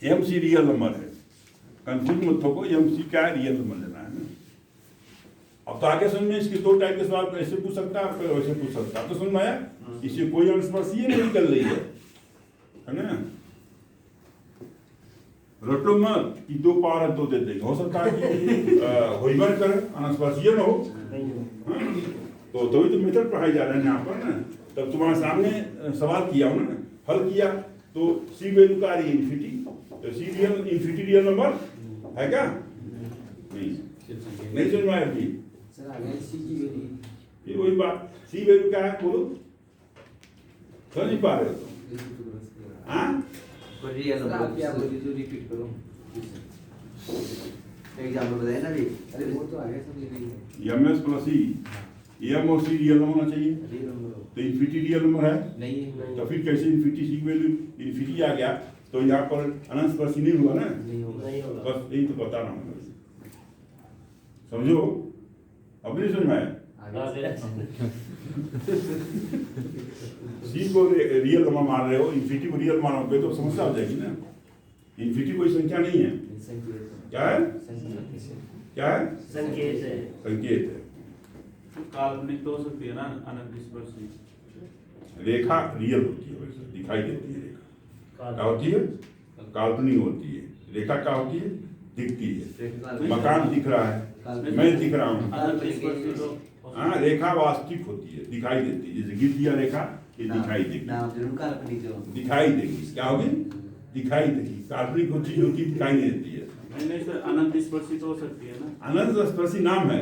एम सी रियल नंबर है, कंफ्यूज मत हो, एम सी क्या है? रियल नंबर लेना है ना। अब तो आगे समझ में, इसके 2 टाइप के सवाल ऐसे पूछ सकता है, वैसे पूछ सकता है, तो समझ में आया? इससे कोई अनुस्पर्शी नहीं निकल रही है ना? रटो मत कि 2 पावर है 2 दे देंगे, हो सकता है कि होइबर करे, अनुस्पर्शीय न हो, हाँ? तो तभी तो मेथड पढ़ाई जा रहे हैं यहाँ पर ना। तब तुम्हारे सामने सवाल किया हूँ ना, हल किया, तो सी वैल्यू का रही इन्फिनिटी, तो सी रियल इन्फिनिटी रियल नंबर है क्या? नहीं समझ में आया अभी? सर आगे c की वैल्यू फिर वही बात, सी वैल्यू क्या है बोलो, समझ नहीं पा रहे हो तुम? हाँ, रियल सर आप क्या नंबर बोले जो रिपीट करो। एग्जाम्पल बताए ना भी। अरे वो तो आगे सब लिख रही है। एम एस प्लस ई, एम और सी रियल नंबर होना चाहिए, रियल नंबर तो इन्फिनिटी रियल नंबर है, नहीं है, तो फिर कैसे इन्फिनिटी सी वैल्यू इन्फिनिटी आ गया, तो यहाँ पर अनुस्पर्शी नहीं हुआ ना, नहीं होगा। बस यही तो बताना है, समझो? अब नहीं समझ में आया? सी को रियल नंबर मान रहे हो, इन्फिनिटी को रियल मानोगे तो समस्या हो जाएगी ना। इन्फिनिटी कोई संख्या नहीं है, क्या है? क्या है? संकेत है, संकेत है। तो काल्पनिक तो हो सकती है ना अनुस्पर्शी। रेखा रियल होती है, वैसे दिखाई देती है रेखा, क्या होती है? काल्पनिक होती है। रेखा क्या होती है? दिखती है, मकान दिख रहा है, मैं दिख रहा हूँ, अनुस्पर्शी तो हाँ। रेखा वास्तविक होती है, दिखाई देती है, जैसे गिर दिया रेखा, ये दिखाई देगी, जरूर काल्पनिक जो दिखाई देगी, क्या होगी? दिखाई देगी। काल्पनिक होती है, होती दिखाई नहीं देती है। नहीं सर, अनंत स्पर्शी तो हो सकती है ना। अनंत स्पर्शी नाम है,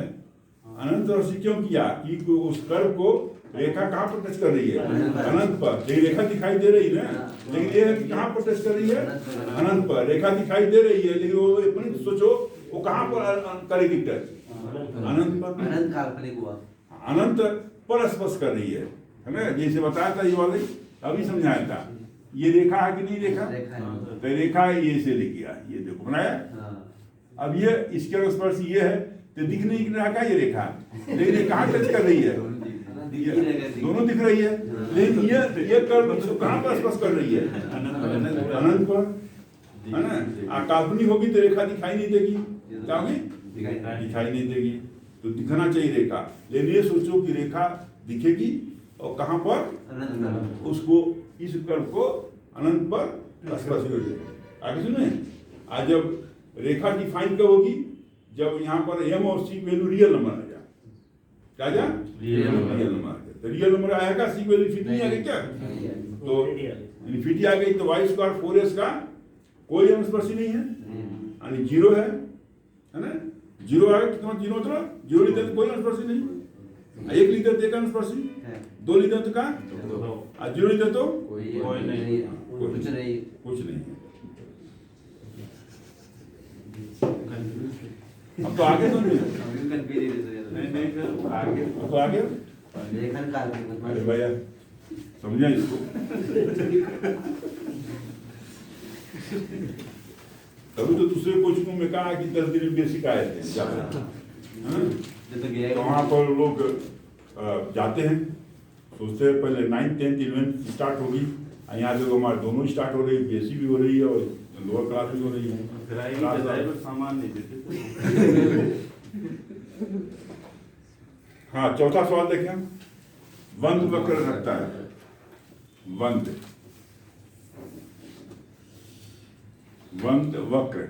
अनंत स्पर्शी क्यों किया कि उस कर्व को रेखा कहाँ पर टच कर रही है? अनंत पर, लेकिन रेखा दिखाई दे रही है ना, लेकिन ये कहाँ पर टच कर रही है? अनंत पर। रेखा दिखाई दे रही है, लेकिन वो अपने सोचो वो कहाँ पर करेगी टच? अनंत पर। अनंत काल्पनिक हुआ। अनंत पर स्पर्श कर रही है ना, जैसे बताया था ये वाले, अभी समझाया था। ये रेखा है कि नहीं रेखा? तो रेखा ये से लिख गया, ये देखो बनाया। अब ये इसके स्पर्श ये है, तो दिख नहीं रहा का ये रेखा, लेकिन ये कहाँ टच कर रही है? दिख ही रहेगा, दिख। दोनों दिख रही है, लेकिन ये कर्व इसको कहाँ पर स्पर्श कर रही है? अनंत पर, है ना? काल्पनिक होगी तो रेखा दिखाई नहीं देगी, क्या होगी? दिखाई नहीं देगी, तो दिखना चाहिए रेखा। लेकिन ये सोचो कि रेखा दिखेगी और कहाँ पर? अनंत। उसको इस कर्व को अनंत पर स्पर्श कर देगा। आगे सुने, आज जब रेखा डिफाइन कब होगी? जब यहाँ पर m और c वैल्यू रियल नंबर आ जाए। क्या जा? रियल नंबर आ जाए। तो रियल नंबर आएगा, c वैल्यू इन्फिनिटी नहीं आएगी क्या? तो इन्फिनिटी आ गई तो y स्क्वायर 4s का कोई अनुस्पर्शी नहीं है, यानी 0 है ना? 0 आएगा, कितना 0 मतलब 0 लिखते तो कोई अनुस्पर्शी नहीं, 1 लिखते तो एक अनुस्पर्शी, 2 लिखते तो क्या? 0 लिखते तो कोई नहीं, कुछ नहीं। कुछ नहीं है। अब तो आगे तो नहीं, अभी भी कंफ्यूज है। नहीं सर, आगे अब तो आगे। लेखन काल्पनिक अरे भैया समझा इसको। तभी तो दूसरे कोचिंगों में कहा कि 10 दिन बेसिक आए थे, तो वहाँ पर लोग जाते हैं, सोचते हैं पहले 9th 10th 11th स्टार्ट होगी, यहाँ देखो हमारे दोनों स्टार्ट हो रही है, बेसिक भी हो रही है और लोअर क्लास भी हो रही है। फिर आएगी ड्राइवर सामान नहीं देते। हाँ, चौथा सवाल देखें, वंद वक्र रखता है, वंद वक्र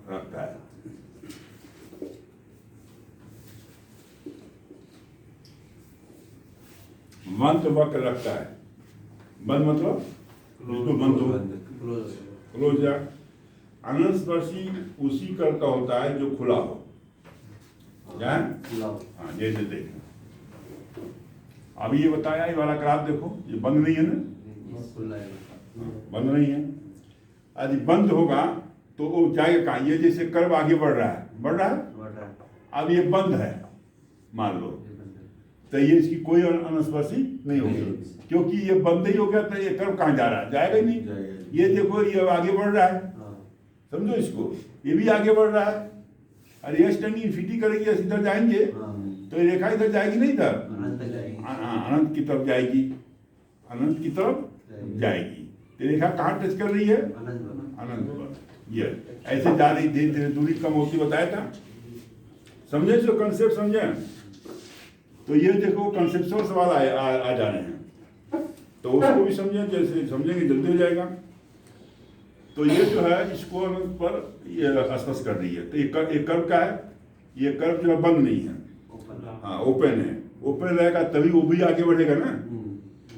रखता है। वंद वक्र रखता है, बंद मतलब बिल्कुल बंद हो, क्लोज या अनस्पर्शी उसी कर्व का होता है जो खुला हो। क्या है? हाँ, जैसे देखें, अभी ये बताया, ये वाला ग्राफ देखो, ये बंद नहीं है ना, बंद नहीं है। यदि बंद होगा तो वो जाएगा कहाँ? ये जैसे कर्व आगे बढ़ रहा है, बढ़ रहा है, अब ये बंद है मान लो, तो ये इसकी कोई अनस्पर्शी नहीं होगी, क्योंकि ये बंद ही हो गया, तो ये कर्व कहाँ जा रहा है? जाएगा ही नहीं। ये देखो, ये आगे बढ़ रहा है, समझो इसको, ये भी आगे बढ़ रहा है, अरे ये स्टैंडिंग इन्फिनिटी करेगी, इधर जाएंगे तो ये रेखा इधर जाएगी नहीं, इधर अनंत की तरफ जाएगी, अनंत की तरफ जाएगी। तो रेखा कहाँ टच कर रही है? अनंत पर। ये ऐसे जा रही, धीरे धीरे दूरी कम होती, बताया था, समझे? जो कंसेप्ट समझे, तो ये देखो कंसेप्चुअल सवाल आ जा रहे हैं, तो उसको भी समझें, जैसे समझेंगे जल्दी हो जाएगा। तो ये जो है इसको अनंत पर ये स्पर्श कर रही है, तो एक कर्व का है, ये कर्व जो है बंद नहीं है, हाँ ओपन है, ओपन रहेगा तभी वो भी आगे बढ़ेगा ना।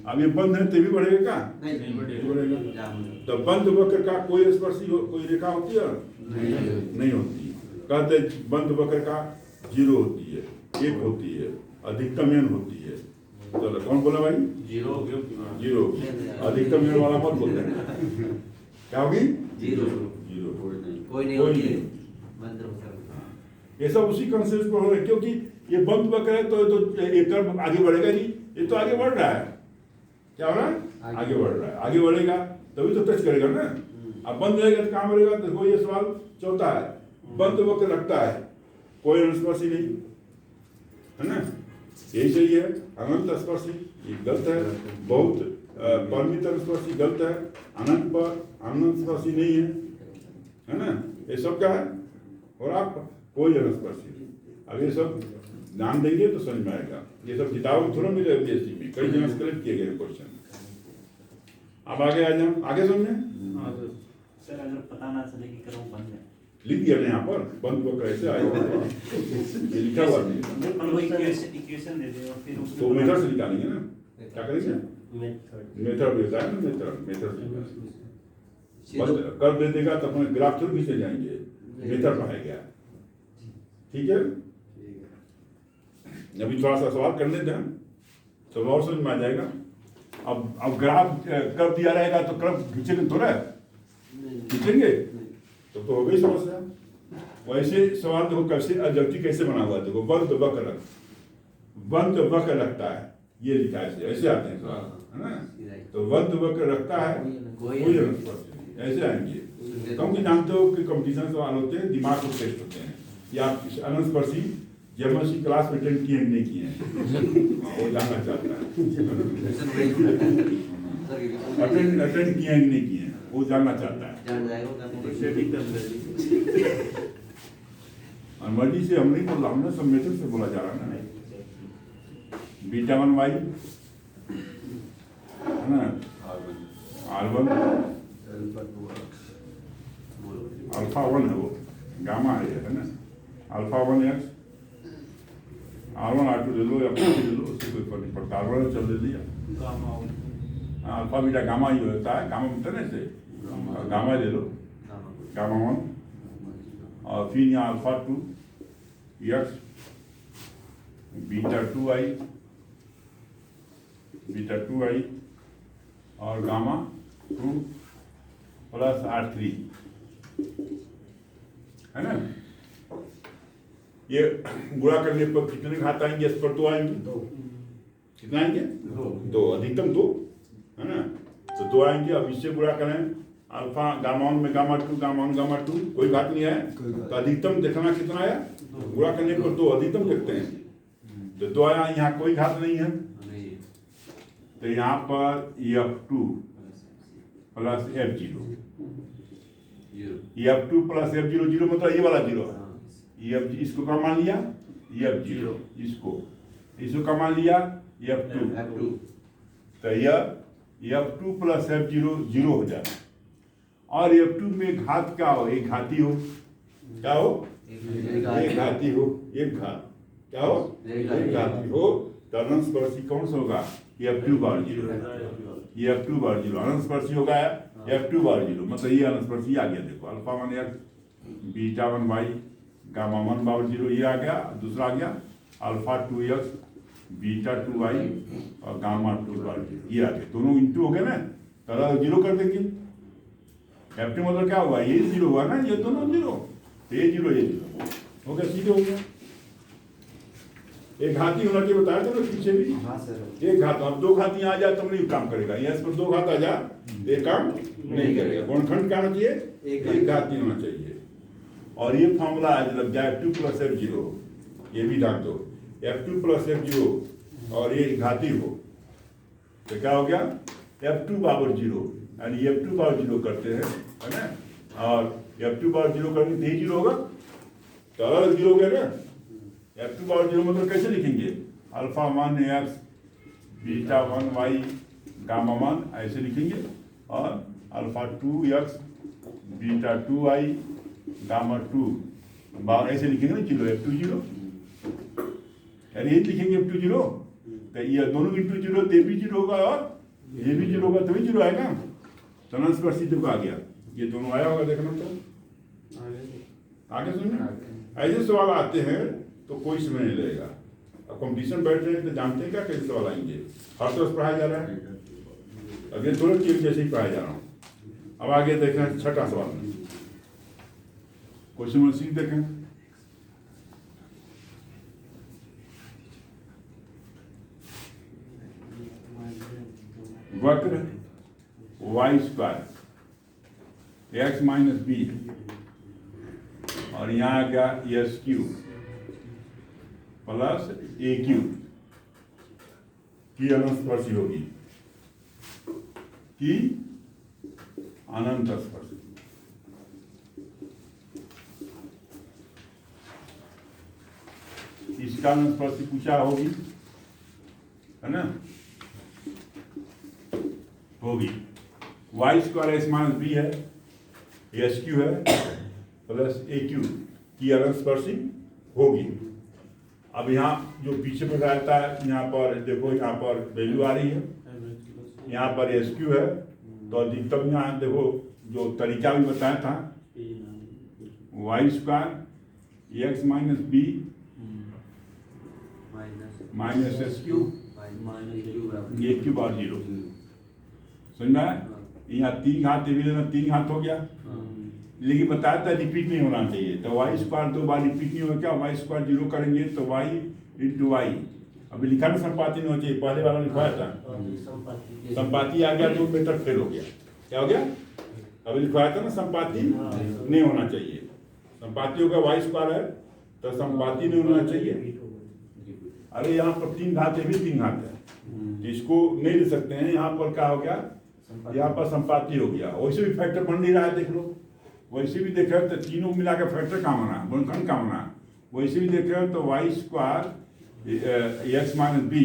अब ये बंद है तभी बढ़ेगा क्या? नहीं बढ़ेगा। तो बंद वक्र का कोई स्पर्शी कोई रेखा होती है? नहीं होती। कहते बंद वक्र का 0 होती है, 1 होती है, अधिकतम n होती है। चलो कौन बोला भाई? 0 0 अधिकतम n वाला मत बोलते हैं, क्या होगी? 0 कोई नहीं होती है। ये सब उसी कंसेप्ट पर हो रहा है, क्योंकि ये बंद वक्र है तो ये कर्व आगे बढ़ेगा नहीं, ये तो आगे बढ़ रहा है। क्या हो रहा है? आगे बढ़ रहा है, आगे बढ़ेगा तभी तो टच करेगा ना। अब बंद रहेगा तो कहाँ बढ़ेगा? देखो ये सवाल चौथा है, बंद वक्र रखता है, कोई अनुस्पर्शी नहीं, है ना? यही सही है। अनंत स्पर्शी ये गलत है, बहुत परिमित अनुस्पर्शी गलत है, अनंत पर अनंत स्पर्शी नहीं है ना? ये सब क्या है? और आप कोई अनुस्पर्शी। अब ये सब ध्यान देंगे तो समझ में आएगा। ये सब किताबों थोड़ा मिले यूपीएससी में, कई जगह कलेक्ट किए गए क्वेश्चन। अब आगे आ जाओ, आगे समझे? सर अगर पता ना चले कि कर्व बंद है, लिख दिया ना यहाँ पर, बंद वक्र ऐसे आएगा, ये लिखा हुआ नहीं। हम वो इक्वेशन दे दे और फिर तो मेथड से निकालेंगे ना, क्या करेंगे? मेथड देता है ना, मेथड से कर दे देगा तो अपने ग्राफ थ्रू खींचे जाएंगे, मेथड पढ़ाएगा। ठीक है, अभी थोड़ा सा सवाल कर लेते हैं, सब और समझ में आ जाएगा। अब ग्राफ कर्व दिया रहेगा तो कर्व खींचेंगे थोड़ा, खींचेंगे तो हो गई समस्या। वैसे सवाल देखो कैसे अजक्ति कैसे बना हुआ, देखो बंद वक्र रखता है, ये लिखा है, ऐसे आते हैं सवाल, है ना? तो बंद वक्र रखता है, कोई अनुस्पर्शी, ऐसे आएंगे। क्योंकि जानते हो कि कंपटीशन सवाल होते हैं, दिमाग को टेस्ट होते हैं, या अनुस्पर्शी जेएमएससी क्लास अटेंड किए नहीं किए हैं वो जानना चाहता है। क्वेश्चन वही सर ये क्वेश्चन अटेंड किए नहीं किए हैं वो जानना चाहता है। जान जाएगा वो करने तो शेडिंग कर लेगी। और मर्जी से हम नहीं बोल रहा, हमने सब मेथड से बोला जा रहा है ना। बीटा वन वाई है ना, R1 अल्फा वन है वो, गामा है ना, alpha one x R1 R2 ले लो या कुछ ले लो, उससे कोई फर्क नहीं पड़ता। R1 चल ले लिया, हाँ अल्फा बीटा गामा ही होता है, गामा होता है ना इसे, गामा ले लो, गामा वन, और फिर यहाँ alpha two x beta two I और गामा टू प्लस R3 है ना। ये गुणा करने पर कितने घात आएंगे? इस पर दो आएंगे, कितना आएंगे? दो, अधिकतम दो है ना, तो दो आएंगे। अब इससे गुणा करें, अल्फा गामा वन में gamma two, gamma one gamma two, कोई घात नहीं आया, तो अधिकतम देखना कितना आया? गुणा करने पर दो, अधिकतम देखते हैं तो दो आया, यहाँ कोई घात नहीं है, तो यहाँ पर F2 plus F0, F2 plus F0, zero मतलब ये वाला जीरो है, इसको क्या मान लिया? F0, इसको क्या मान लिया? F2, तो यह F2 प्लस F0 जीरो हो जाए। और F2 में घात क्या हो? एक घाती हो, क्या हो? एक घाती हो, एक घात क्या हो? एक घाती हो, तो अनंतस्पर्शी कौन सा होगा? F2 बार जीरो, ये F2 बार जीरो अनंतस्पर्शी होगा, F2 बार जीरो मतलब ये अनंतस्पर्शी आ गया। देखो alpha one x beta one y gamma one बार जीरो, ये आ गया। दूसरा आ गया alpha two x beta two y और गामा टू बार जीरो, ये आ गया। दोनों इंटू हो गए ना, तो जीरो कर देंगे। F2 मतलब क्या हुआ? ये जीरो हुआ ना, ये दोनों जीरो, ये जीरो हो गया, सीधे हो गया। एक घाती होना चाहिए, बताया था ना पीछे भी, एक घात। अब दो घाती आ जाए तब नहीं काम करेगा, यहाँ पर दो घात आ जाए ये काम नहीं करेगा। गुणनखंड क्या होना चाहिए? एक घाती होना चाहिए। और ये फॉर्मूला आज लग जाए F2 प्लस F0, ये भी डाल दो, F2 प्लस F0 और ये घाती हो तो क्या हो गया? F2 बराबर जीरो, यानी F2 बराबर जीरो करते हैं है ना, और F2 बराबर जीरो करने तो जीरो होगा, तो अलग जीरो हो गया ना। F2 बराबर जीरो मतलब कैसे लिखेंगे? Alpha one x beta one y gamma one ऐसे लिखेंगे, और alpha two x beta two y gamma two बार ऐसे लिखेंगे ना, जीरो F2 जीरो, यानी ये लिखेंगे F2 जीरो, तो ये दोनों इंटू जीरो, तो ये भी जीरो होगा और ये भी जीरो होगा, तभी जीरो आएगा। तो अनंतस्पर्शी देखो आ गया, ये दोनों आया होगा, देखना तो आगे सुनिए। ऐसे सवाल आते हैं तो कोई समय नहीं लगेगा। अब कंपटीशन बैठ रहे हैं तो जानते हैं क्या कैसे सवाल आएंगे, हर तरफ पढ़ाया जा रहा है, अब ये थोड़े चीज जैसे ही पढ़ाया जा रहा हूँ। अब आगे देखना छठा सवाल में क्वेश्चन नंबर 6 देखें। वक्र Y square X minus B और यहाँ आ गया S Q plus A Q की अनंतस्पर्शी होगी, की अनंत स्पर्शी। इसका अनंतस्पर्शी पूछा होगी है ना, होगी। Y square S minus B है, एस क्यू है प्लस ए क्यू की अनंतस्पर्शी होगी। अब यहाँ जो पीछे पर रहता है, यहाँ पर देखो, यहाँ पर वैल्यू आ रही है, यहाँ पर एस क्यू है, तो अधिकतम यहाँ देखो जो तरीका भी बताया था, Y square X minus B minus S Q A Q बार जीरो, समझ में आया? यहाँ तीन घात भी लेना, तीन घात हो गया, लेकिन बताया था रिपीट नहीं होना चाहिए, तो वाई स्क्वायर दो बार रिपीट नहीं होगा। क्या वाई स्क्वायर जीरो करेंगे तो वाई इंटू वाई, अभी लिखा ना संपाती नहीं होना चाहिए, पहले वाला लिखवाया था संपाती आ गया तो मेथड फेल हो गया। क्या हो गया? अभी लिखवाया था ना संपाती नहीं होना चाहिए, संपाती होगा वाई स्क्वायर है तो संपाती नहीं होना चाहिए। अरे यहाँ पर 3 घात है, भी 3 घात है, तो इसको नहीं ले सकते हैं। यहाँ पर क्या हो गया, यहाँ पर संपाती हो गया। वैसे भी फैक्टर बन नहीं रहा है, देख लो। वैसे भी देखे तो तीनों मिला के फैक्टर का बना, गुणनखंड का बना। वैसे भी देखे तो Y square X minus B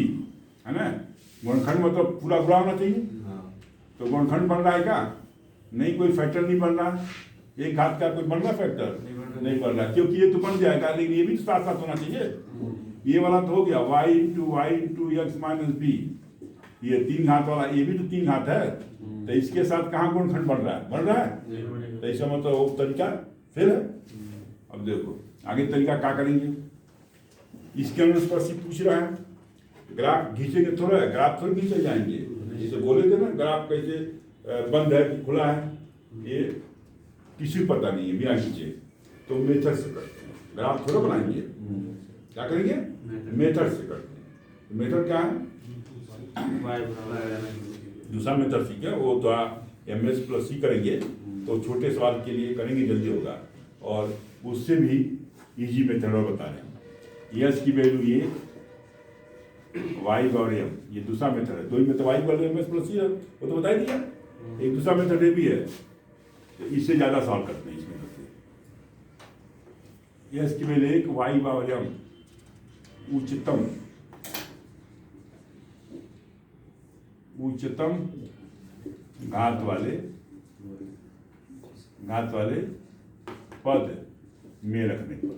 है ना, गुणनखंड मतलब पूरा गुणा होना चाहिए। तो गुणनखंड बन रहा है क्या? नहीं, कोई फैक्टर नहीं बन रहा। एक घात का कोई बन रहा फैक्टर नहीं बन रहा, क्योंकि ये तो बन जाएगा, लेकिन ये भी तो साथ साथ होना चाहिए। ये वाला तो हो गया y into X minus B, ये 3 घात वाला, ये भी तो 3 घात है। तो इसके साथ कहाँ गुणनखंड बन रहा है? बन रहा है। तो ऐसा मतलब वो तरीका फिर है। अब देखो आगे तरीका क्या करेंगे। इसके अनुस्पर्शी पूछ रहा है, ग्राफ खींचेंगे थोड़ा, ग्राफ थोड़ी खींचे जाएंगे। जैसे बोले थे ना, ग्राफ कैसे बंद है कि खुला है, ये किसी को पता नहीं है बिना खींचे। तो मेथड से करते हैं, ग्राफ थोड़ा बनाएंगे। क्या करेंगे? मेथड से करते हैं। मेथड क्या है? दूसरा मेथड सीखे, वो तो MS+C करेंगे, तो छोटे सवाल के लिए करेंगे, जल्दी होगा। और उससे भी इजी मेथड और बता रहे हैं। यस की वैल्यू ये y और m, ये दूसरा मेथड है। 2 मेथड y और MS+C है, वो तो बता ही दिया। एक दूसरा मेथड ये भी है, तो इससे ज़्यादा सॉल्व करते हैं इस मेथड से। यस की वैल्यू एक y और m उच्चतम घात वाले पद में रखने पर।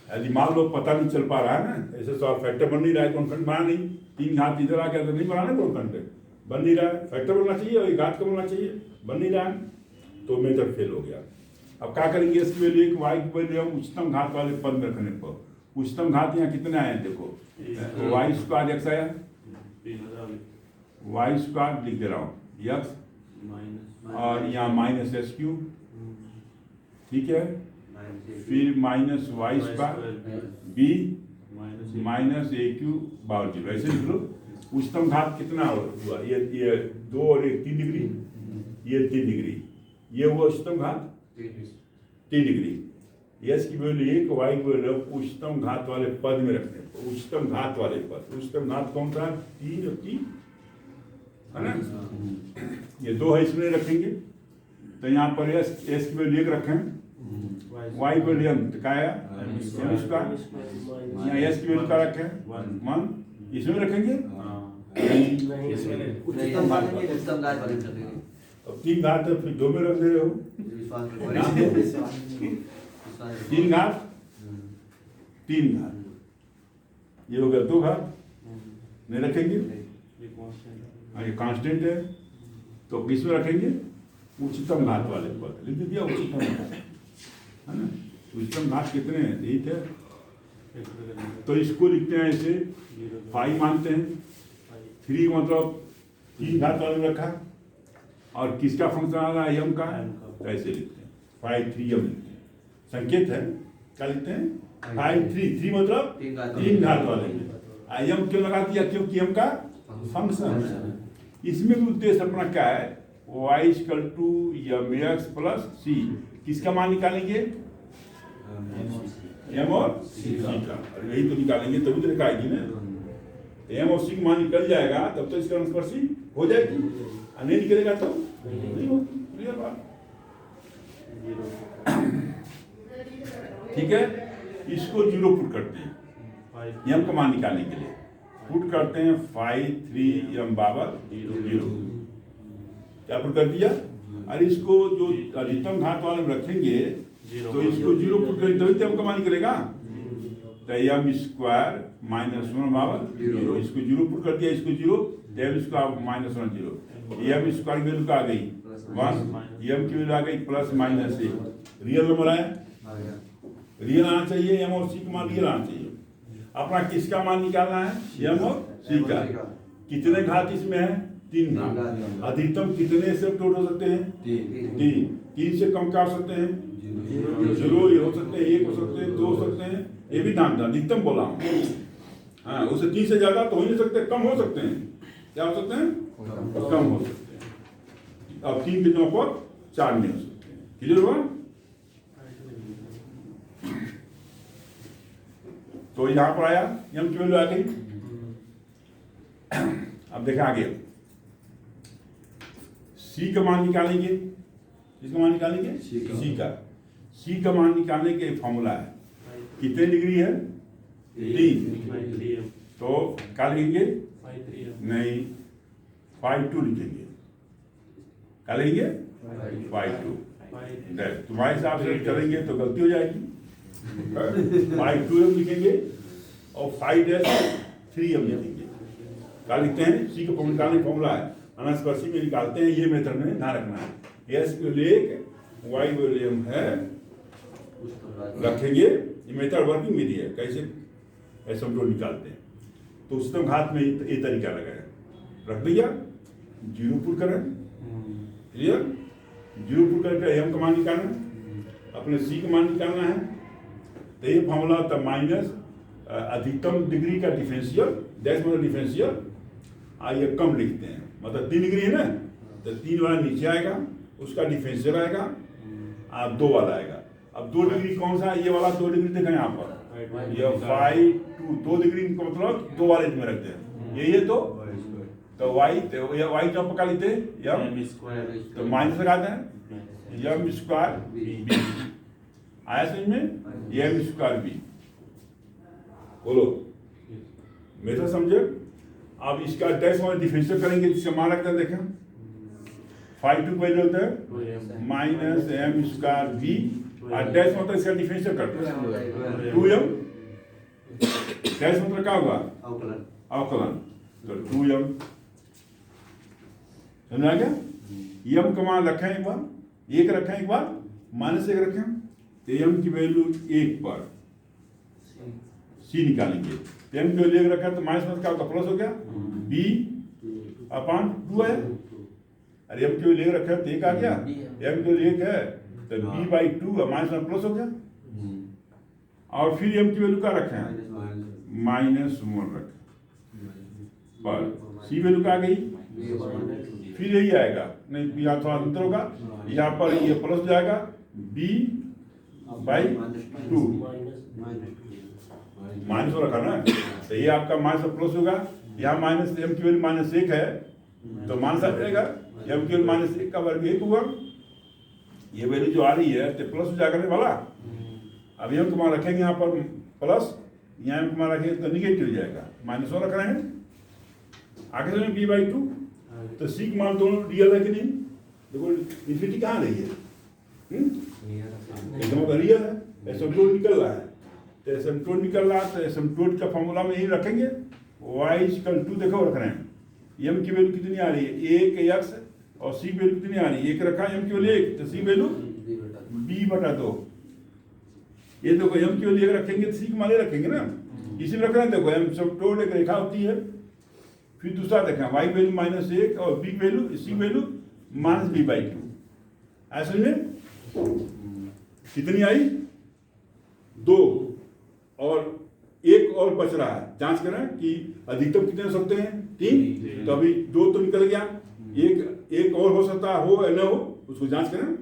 यदि मान लो पता नहीं चल पा रहा है ना, ऐसे सॉल्व फैक्टर बन नहीं रहा है, गुणनखंड बना नहीं, 3 घात इधर आ गया तो नहीं बनाना, गुणनखंड बन नहीं रहा है, फैक्टर बनना चाहिए और 1 घात का बनना चाहिए, बन नहीं रहा है, तो मेथड फेल हो गया। अब क्या करेंगे, इसकी वैल्यू एक y की वैल्यू हम उच्चतम घात वाले पद में रखने पर। उच्चतम घात यहाँ कितने आए हैं देखो, वाई स्क्वायर एक्स आया, वाई स्क्वायर लिख दे रहा हूँ एक्स, और यहाँ माइनस एस क्यूब, ठीक है, फिर minus Y square b minus a cube बावर जीरो, ऐसे लिख लो। उच्चतम घात कितना हुआ, ये 2 और 1 3 डिग्री, ये 3 डिग्री, ये हुआ उच्चतम घात 3 डिग्री। यस की वैल्यू 1, वाई की वैल्यू उच्चतम घात वाले पद में रखने, उच्चतम घात वाले पद। उच्चतम घात कौन सा? 3 और 3 है ना, ये 2 है, इसमें रखेंगे। तो यहाँ पर एस की वैल्यू 1 रखें, वाई की वैल्यू क्या है m स्क्वायर, यहाँ एस की वैल्यू क्या रखें 1, इसमें रखेंगे। अब 3 घात है, फिर 2 में रख दे रहे हो, 3 घात, ये हो गया 2 घात, नहीं रखेंगे, ये कांस्टेंट है, तो किसमें रखेंगे? उच्चतम घात वाले पद लिख दिया, उच्चतम घात है ना। उच्चतम घात कितने हैं? 8 है, तो इसको लिखते हैं ऐसे, 5 मानते हैं, 3 मतलब 3 घात वाले रखा, और किसका फंक्शन आ रहा है? m का, ऐसे लिखते हैं 5 3m लिखते हैं, संकेत है, क्या लिखते हैं? 5 3 मतलब 3 घात वाले। m क्यों लगा दिया? क्योंकि m का फंक्शन है। इसमें भी उद्देश्य अपना क्या है? y = mx+c, किसका मान निकालेंगे? m और c का, यही तो निकालेंगे, तभी तो निकालेंगे ना। m और c का मान निकल जाएगा तब तो इसका अनुस्पर्शी हो जाएगी, नहीं निकलेगा तो नहीं होगी। क्लियर बात, ठीक है। इसको 0 पुट करते हैं, m का मान निकालने के लिए पुट करते हैं 5 3m बराबर 0, क्या पुट कर दिया। और इसको जो अधिकतम घात वाले में रखेंगे, तो इसको 0 पुट करेंगे तभी तो m का मान निकलेगा। तो m स्क्वायर -1 बराबर 0, इसको 0 पुट कर दिया, इसको 0, m स्क्वायर -1 0, m स्क्वायर की वैल्यू आ गई 1, m की वैल्यू आ गई +-1, रियल नंबर आया, रियल आना चाहिए, m और c का मान रियल आना चाहिए। अपना किसका मान निकालना है? m और c का। कितने घात इसमें है? 3 घात। अधिकतम कितने से टोट हो सकते हैं? 3 से कम क्या हो सकते हैं? 0 ये हो सकते हैं, 1 हो सकते हैं, 2 हो सकते हैं, ये भी ध्यान, अधिकतम बोला हूँ। हाँ, उससे 3 से ज्यादा तो हो नहीं सकते, कम हो सकते हैं। क्या हो सकते हैं? कम हो सकते हैं। अब 3 की जगह पर 4 नहीं हो सकते हैं। क्लियर हुआ? तो यहाँ पर आया m की वैल्यू आ गई। अब देखें आगे c का मान निकालेंगे। किसका मान निकालेंगे? c का मान निकालने के फॉर्मूला है, कितने डिग्री है? 3। तो क्या लिखेंगे? नहीं, phi 2 लिखेंगे। क्या लिखेंगे? phi 2। तुम्हारे हिसाब से चलेंगे तो गलती हो जाएगी। phi 2m लिखेंगे और phi dash 3m लिखेंगे। क्या लिखते हैं? c का निकालने फॉर्मूला है, अनस्पर्शी में निकालते हैं। ये मेथड में ध्यान रखना है। s को लेके y वैल्यू m है रखेंगे। ये मेथड वर्किंग विधि है, कैसे एसिम्पटोट निकालते हैं। तो उच्चतम घात में ये तरीका लगाया, रख दिया, 0 पुट करें। क्लियर? 0 पुट करके m का मान निकालना, अपने c का मान निकालना है। तो ये फॉर्मूला होता है माइनस अधिकतम डिग्री का डिफरेंशियल, डैश मतलब डिफरेंशियल, ये कम लिखते हैं, मतलब 3 डिग्री है ना, तो 3 वाला नीचे आएगा, उसका डिफरेंशियल आएगा, 2 वाला आएगा। अब 2 डिग्री कौन सा है? ये वाला 2 डिग्री देखें यहाँ पर, ये phi 2 डिग्री का मतलब 2 वाले में रखते हैं। ये तो y जब पका लेते हैं तो माइनस लगाते हैं m स्क्वायर b। आया समझ में? m square b। बोलो, मेथड समझे? अब इसका डैश वाला डिफरेंशियल करेंगे, जिसका मान रखते हैं। देखें phi 2 वैल्यू होता है माइनस m स्क्वायर b, और डैश मतलब इसका डिफरेंशियल करते हैं 2m। डैश मतलब क्या होगा? अवकलन। तो 2m समझ आ गया? m का मान रखें एक बार, 1 रखें एक बार, -1 रखें, तो m की वैल्यू 1 पर c निकालेंगे। तो m की वैल्यू 1 रखा तो माइनस में क्या होगा? प्लस हो गया, b अपॉन 2 है। अरे m की वैल्यू 1 रखा तो 1 आ गया, m की वैल्यू 1 है तो b/2 माइनस में प्लस हो गया। और फिर m की वैल्यू क्या रखें? -1 रखें पर c वैल्यू क्या आ गई? फिर यही आएगा, नहीं यहाँ थोड़ा अंतर होगा, यहाँ पर ये प्लस हो जाएगा b/2 माइनस रखा ना, तो ये आपका माइनस प्लस होगा। यहाँ माइनस m की वैल्यू -1 है तो माइनस आ जाएगा, m की वैल्यू -1 का वर्ग 1 हुआ। ये वैल्यू जो आ रही है तो प्लस हो जाएगा वाला। अब m का मान रखेंगे यहाँ पर प्लस, यहाँ m का मान रखेंगे तो निगेटिव हो जाएगा, -1 रख रहे हैं। आगे से b/2, तो c का मान दोनों रियल है कि नहीं? देखो इन्फिनिटी कहाँ रही है? एकदम रियल है, एसिम्पटोट निकल रहा है। तो एसिम्पटोट निकल रहा है तो एसिम्पटोट का फॉर्मूला में यही रखेंगे, y = 2 देखो रख रहे हैं। m की वैल्यू कितनी आ रही है? 1x, और c की वैल्यू कितनी आ रही है? 1 रखा, m की वैल्यू 1, तो c वैल्यू b/2। ये देखो m की वैल्यू 1 रखेंगे तो c की मान रखेंगे ना, इसी में रख रहे हैं। देखो एसिम्पटोट एक रेखा होती है, फिर दूसरा देखें y वैल्यू -1 और b value c value -b/2। ऐसे में कितनी आई? 2, और 1 और बच रहा है। जांच करें कि अधिकतम कितने हो सकते हैं? 3। तो अभी 2 तो निकल गया, एक और हो सकता है, हो या न हो, उसको जांच करें।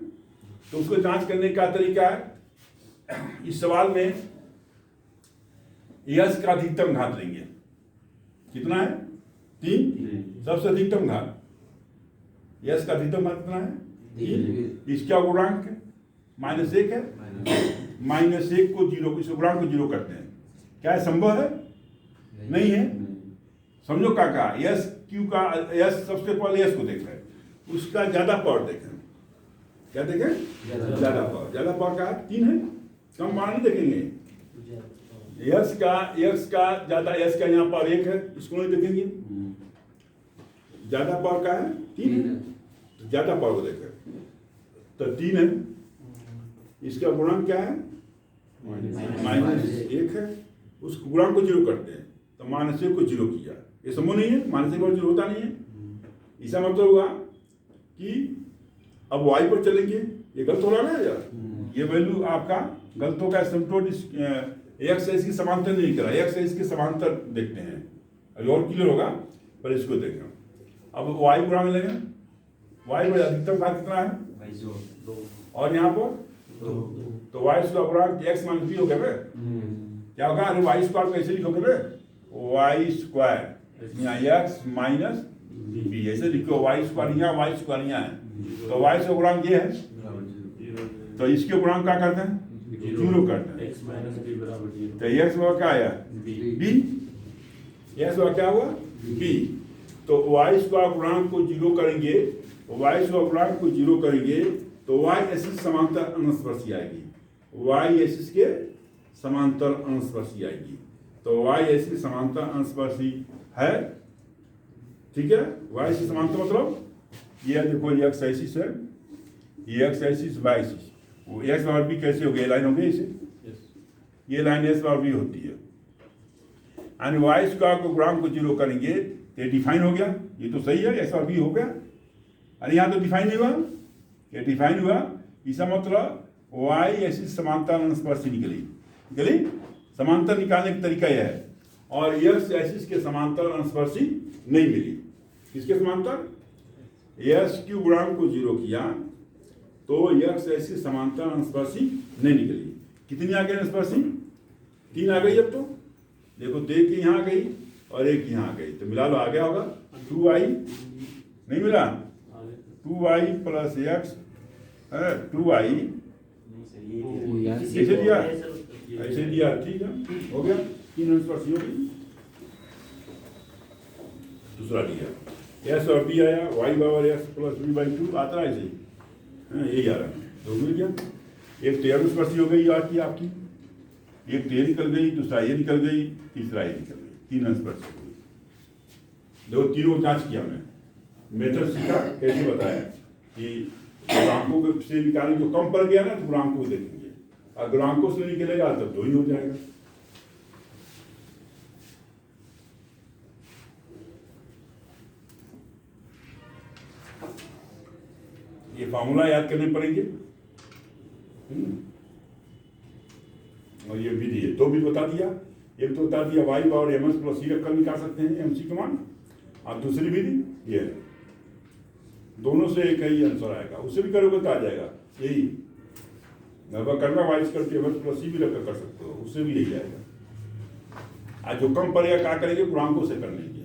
तो उसको जांच करने का तरीका है, इस सवाल में यश का अधिकतम घात लेंगे। कितना है? 3। सबसे अधिकतम घात, यश का अधिकतम घात कितना है? 3। इसका गुणांक -1 है, -1 को 0, इस गुणांक को 0 करते हैं। क्या है? संभव है? नहीं है। समझो क्या कहा? यश क्यू का, यश सबसे पहले यश को देख रहे हैं, उसका ज्यादा पावर देखें। क्या देखें? ज्यादा पावर। ज्यादा पावर का 3 है, कम मान नहीं देखेंगे। यश का ज्यादा, यश का यहाँ पर 1 है, इसको नहीं देखेंगे। ज्यादा पावर का है 3 है, तो ज्यादा पावर को देखें तो 3 है। इसका गुणांक क्या है? -1 है, उस गुणांक को 0 करते हैं तो -1 को 0 किया। ये संभव नहीं है, -1 पर 0 होता नहीं है। इसका मतलब हुआ कि अब y पर चलेंगे, ये गलत हो रहा है ना यार, ये वैल्यू आपका गलत होगा। एसिम्पटोट x से इसकी समांतर नहीं करा, x से इसके समांतर देखते हैं, अभी और क्लियर होगा, पर इसको देखें। अब y गुणा में लेंगे, वाई में अधिकतम घात कितना है? और यहाँ पर तो वाई स्क्वायर गुणांक एक्स माइनस बी हो गया बे। क्या होगा? अरे वाई स्क्वायर कैसे लिखोगे बे? वाई स्क्वायर यहाँ एक्स माइनस बी ऐसे लिखो। वाई स्क्वायर यहाँ, वाई स्क्वायर यहाँ है, तो वाई से गुणांक ये है, तो इसके गुणांक क्या करते हैं? जीरो करते हैं। x माइनस बी बराबर 0। तो एक्स हुआ क्या आया? बी। एक्स हुआ क्या हुआ? बी। तो वाई स्क्वायर गुणांक को जीरो करेंगे, वाई स्क्वायर गुणांक को जीरो करेंगे तो वाई एक्सिस समांतर अनुस्पर्शी आएगी। वाई एक्सिस के समांतर अनुस्पर्शी आएगी। तो वाई एक्सिस समांतर अनुस्पर्शी है, ठीक है। वाई एक्सिस समांतर मतलब ये देखो, ये एक्स एक्सिस है, ये एक्स एक्सिस वाई एक्सिस। वो एक्स और बी कैसे हो गए? लाइन हो गई इसे, ये लाइन एस और बी होती है। यानी वाई स्क्वायर को गुणांक को जीरो करेंगे तो ये डिफाइन हो गया। ये तो सही है, एस और बी हो गया। अरे यहाँ तो डिफाइन नहीं हुआ, ये डिफाइन हुआ। इसका मतलब वाई एक्सिस समांतर अनुस्पर्शी निकली। समांतर निकालने का तरीका यह है। और एक्स एक्सिस के समांतर अनुस्पर्शी नहीं मिली। किसके समांतर? एक्स क्यू गुणांक को जीरो किया तो एक्स एक्सिस समांतर अनुस्पर्शी नहीं निकली। कितनी आ गई अनुस्पर्शी? 3 आ गई। अब तो देखो, देख के यहाँ आ गई और एक यहाँ आ गई, तो मिला लो, आ गया होगा 2y। नहीं मिला? 2y प्लस एक्स है 2y। ऐसे दिया, ऐसे दिया, ठीक है, हो गया। 3 अनुस्पर्शी हो गई। दूसरा दिया एस और बी आया, y बराबर एक्स प्लस बी बाई 2 आता है ऐसे ही, यही आ रहा है। तो मिल गया। एक तो अनुस्पर्शी हो गई आती आपकी, एक तो ये निकल गई, दूसरा ये निकल गई, तीसरा ये निकल गई। 3 अनुस्पर्शी हो गई। दो तीनों जांच किया हमने, मेथड सीखा, कैसे बताया कि गुणांकों से निकालें। जो कम पड़ गया ना तो गुणांकों को देखेंगे, और गुणांकों से निकलेगा तब 2 ही हो जाएगा। ये फार्मूला याद करने पड़ेंगे। और ये विधि है, 2 भी बता दिया। एक तो बता दिया वाई और एम एस प्लस सी रखकर निकाल सकते हैं एम सी का मान, और दूसरी विधि ये है। दोनों से एक ही आंसर आएगा, उससे भी करोगे तो आ जाएगा यही। करना वाइस करके एम एस प्लस सी भी रखकर कर सकते हो, उससे भी यही आएगा। आज जो कम पड़ेगा क्या करेंगे? गुणांकों से कर लेंगे।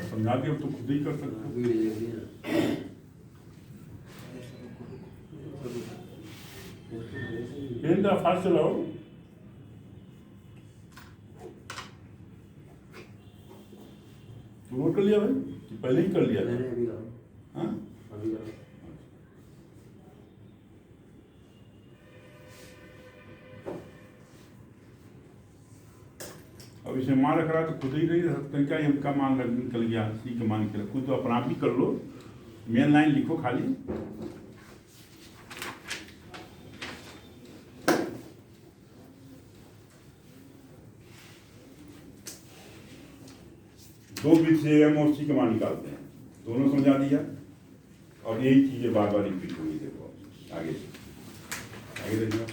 समझा के तो खुद ही कर सकते हो। पेन जरा फास्ट चलाओ। तू नोट कर लिया भाई कि पहले ही कर लिया था? हाँ? अब इसे मान रख रहा है तो खुद ही नहीं रह सकते हैं क्या? एम का मान निकल गया, सी का मान निकल, खुद तो अपना आप ही कर लो। मेन लाइन लिखो खाली। दो बिट से एम और सी का मान निकालते हैं, दोनों समझा दिया। और यही चीजें बार बार रिपीट होगी। देखो आगे आगे देखिए,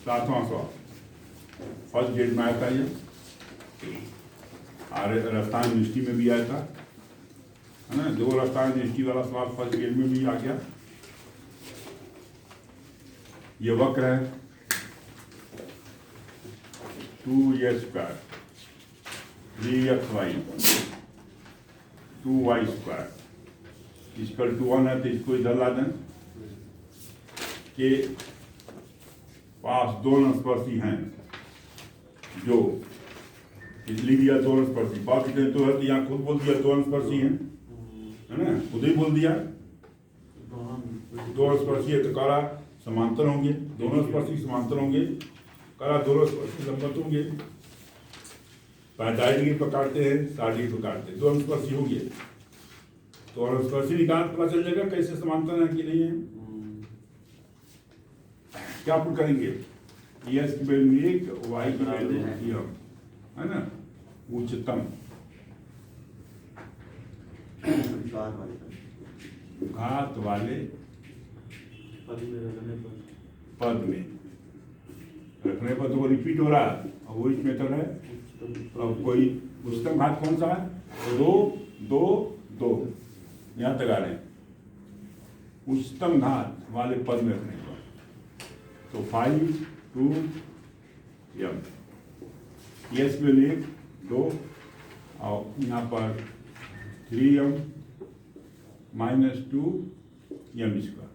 7वां सवाल फर्स्ट ग्रेड में आया था ये, राजस्थान यूनिवर्सिटी में भी आया था, है ना। 2 राजस्थान यूनिवर्सिटी वाला सवाल फर्स्ट ग्रेड में भी आ गया। ये वक्र है 2x² 3xy 2y² equal to 1 है, तो इसको इधर ला दें कि पास 2 अनुस्पर्शी हैं, जो लिख दिया 2 अनुस्पर्शी। बात करें तो है, यहाँ खुद बोल दिया 2 अनुस्पर्शी हैं, है ना, खुद ही बोल दिया 2 अनुस्पर्शी है, तो कारा समांतर होंगे, दोनों स्पर्शी समांतर होंगे, कारा दोनों स्पर्शी लंबवत होंगे। 45 डिग्री पर काटते हैं, 60 डिग्री पर काटते हैं, दो अनुस्पर्शी हो गए। तो अनुस्पर्शी निकाल पता चल जाएगा कैसे समांतर है कि नहीं है। क्या पुट करेंगे, यस की वैल्यू 1, वाई की वैल्यू यम, है ना, उच्चतम घात वाले पद में रखने पर तो वो रिपीट हो रहा है, और वो इस मेथड है। अब कोई उच्चतम घात कौन सा है, 2 2 2, यहाँ तक आ रहे हैं। उच्चतम घात वाले पद में रखने पर तो 5 2 यम, यस में 1 2, और यहाँ पर 3m -2 यम स्क्वायर।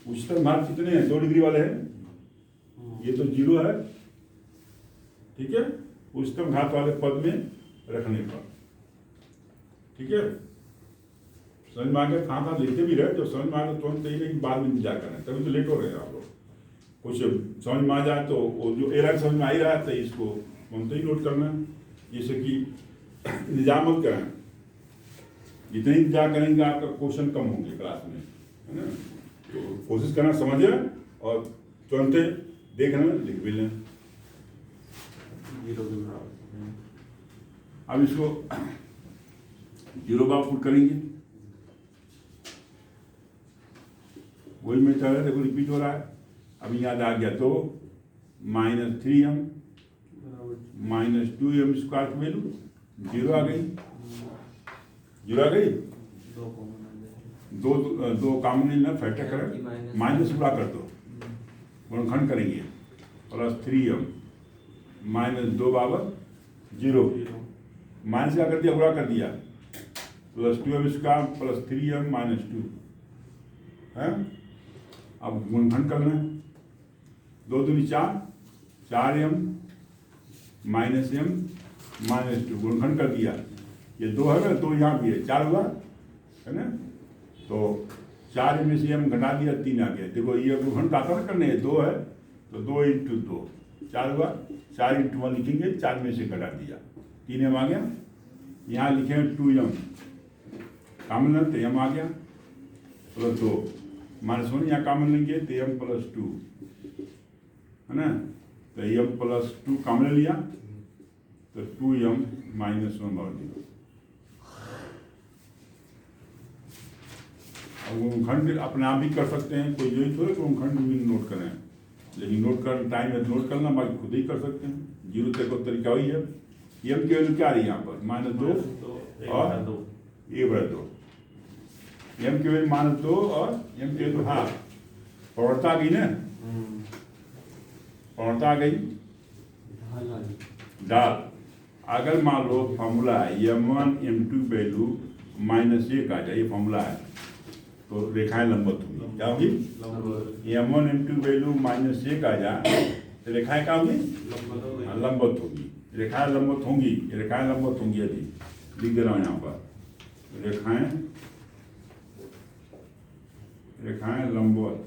उच्चतम घात कितने हैं, 2 डिग्री वाले हैं, ये तो 0 है, ठीक है। उच्चतम घात वाले पद में रखने पर, ठीक है। समझ में आ गया, कहाँ लिखते भी रहे, जो समझ में आ गया तुरंत ही नहीं, बाद में इंतजार करें, तभी तो लेट हो रहे हैं आप लोग। कुछ समझ में आ जाए तो वो जो एरर समझ में आ ही रहा है तो इसको तुरंत ही नोट करना, जैसे कि इंतजार मत करें, जितने इंतजार करेंगे आपका क्वेश्चन कम होंगे क्लास में, है ना। तो कोशिश करना समझे और तुरंत देखना लिख भी लें। अब इसको 0 का पुट करेंगे, वही मेथड है, देखो रिपीट हो रहा है। अब याद आ गया तो -3m -2m स्क्वायर की वैल्यू 0 आ गई, 0 आ गई। दो कॉमन लेना, फैक्टर करें, माइनस गुणा कर दो, गुणनखंड करेंगे, +3m -2 बराबर 0, माइनस क्या कर दिया, गुणा कर दिया, +2m स्क्वायर +3m -2 है। अब गुणनखंड करना है, 2 दूनी 4, 4m -m -2 गुणनखंड कर दिया, ये 2 है ना, 2 यहाँ भी है, 4 हुआ, है ना। तो 4 में से m घटा दिया, 3 आ गया। देखो ये गुणनखंड आता ना करने, 2 है तो 2 × 2 4 हुआ, 4 × 1 लिखेंगे, 4 में से घटा दिया, 3m आ गया। यहाँ लिखे 2m कॉमन है तो m आ गया, +2 -1 यहाँ कॉमन लेंगे तो m +2, है ना। तो m +2 कॉमन ले लिया तो 2m -1 बराबर 0। अब गुणनखंड अपने आप भी कर सकते हैं, कोई यही थोड़ा गुणनखंड भी नोट करें, लेकिन नोट करने टाइम है नोट करना, बाकी खुद ही कर सकते हैं। 0 तक का तरीका वही है। m की वैल्यू क्या आ रही है यहाँ पर, -2 और 1/2, m की वैल्यू -2 और m की वैल्यू हाफ, प्रवणता आ गई ना, प्रवणता आ गई, डाल। अगर मान लो फॉर्मूला है m1 m2 वैल्यू -1 आ जाए, ये फॉर्मूला है, तो रेखाएं लंबवत होंगी, क्या होगी, m1 m2 वैल्यू -1 आ जाए तो रेखाएं क्या होंगी, लंबवत होगी, रेखाएं लंबवत होंगी, रेखाएं लंबवत होंगी। यदि लिख दे रहा हूँ यहाँ पर, रेखाएं लंबवत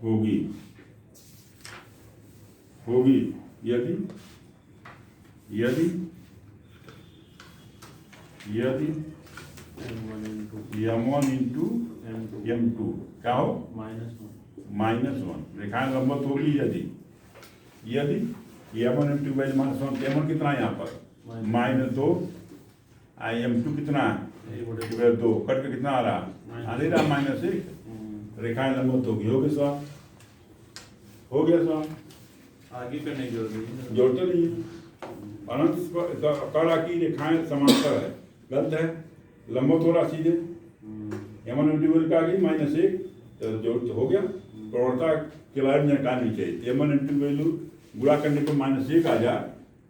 होगी यदि m1 × m2 क्या हो, -1, रेखाएं लंबवत होगी यदि m1 m2 वैल्यू -1, m1 कितना है यहाँ पर, -2, m2 कितना है 2, कट के कितना आ रहा, आ नहीं रहा, -1, रेखाएं लंबवत होगी, हो गया सवाल, हो गया सवाल, आगे करने की जरूरत जोड़ते नहीं है। अनंत कड़ा की रेखाएं समांतर है, गलत है, लंबवत हो रहा सीधे, m1 m2 का आ गई -1 तो जोड़ हो गया। प्रवणता के बारे में जानकारी चाहिए, m1 m2 वैल्यू गुणा करने पर -1 आ जाए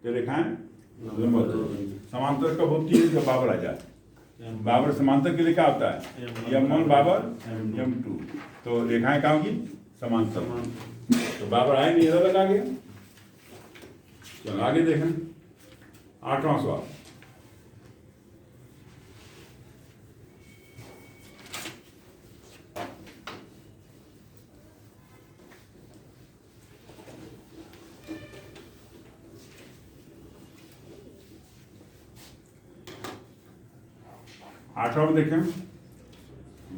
तो रेखाएं लंबवत होगी। समांतर कब होती है, जब बाबर आ जाए, बाबर समांतर के लिए क्या होता है, m1 बाबर m2, तो रेखाएं क्या होगी, समांतर, तो बाबर आए नहीं, अलग आ गया। चलो आगे देखें, 8वां सवाल, 8वां में देखें,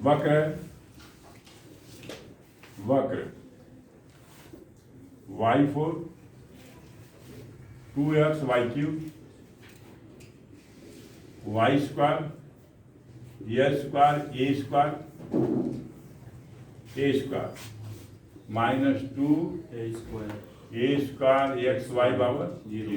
वक्र है, वक्र y4 2x y3 y square a square -2 A square a square x y बराबर 0।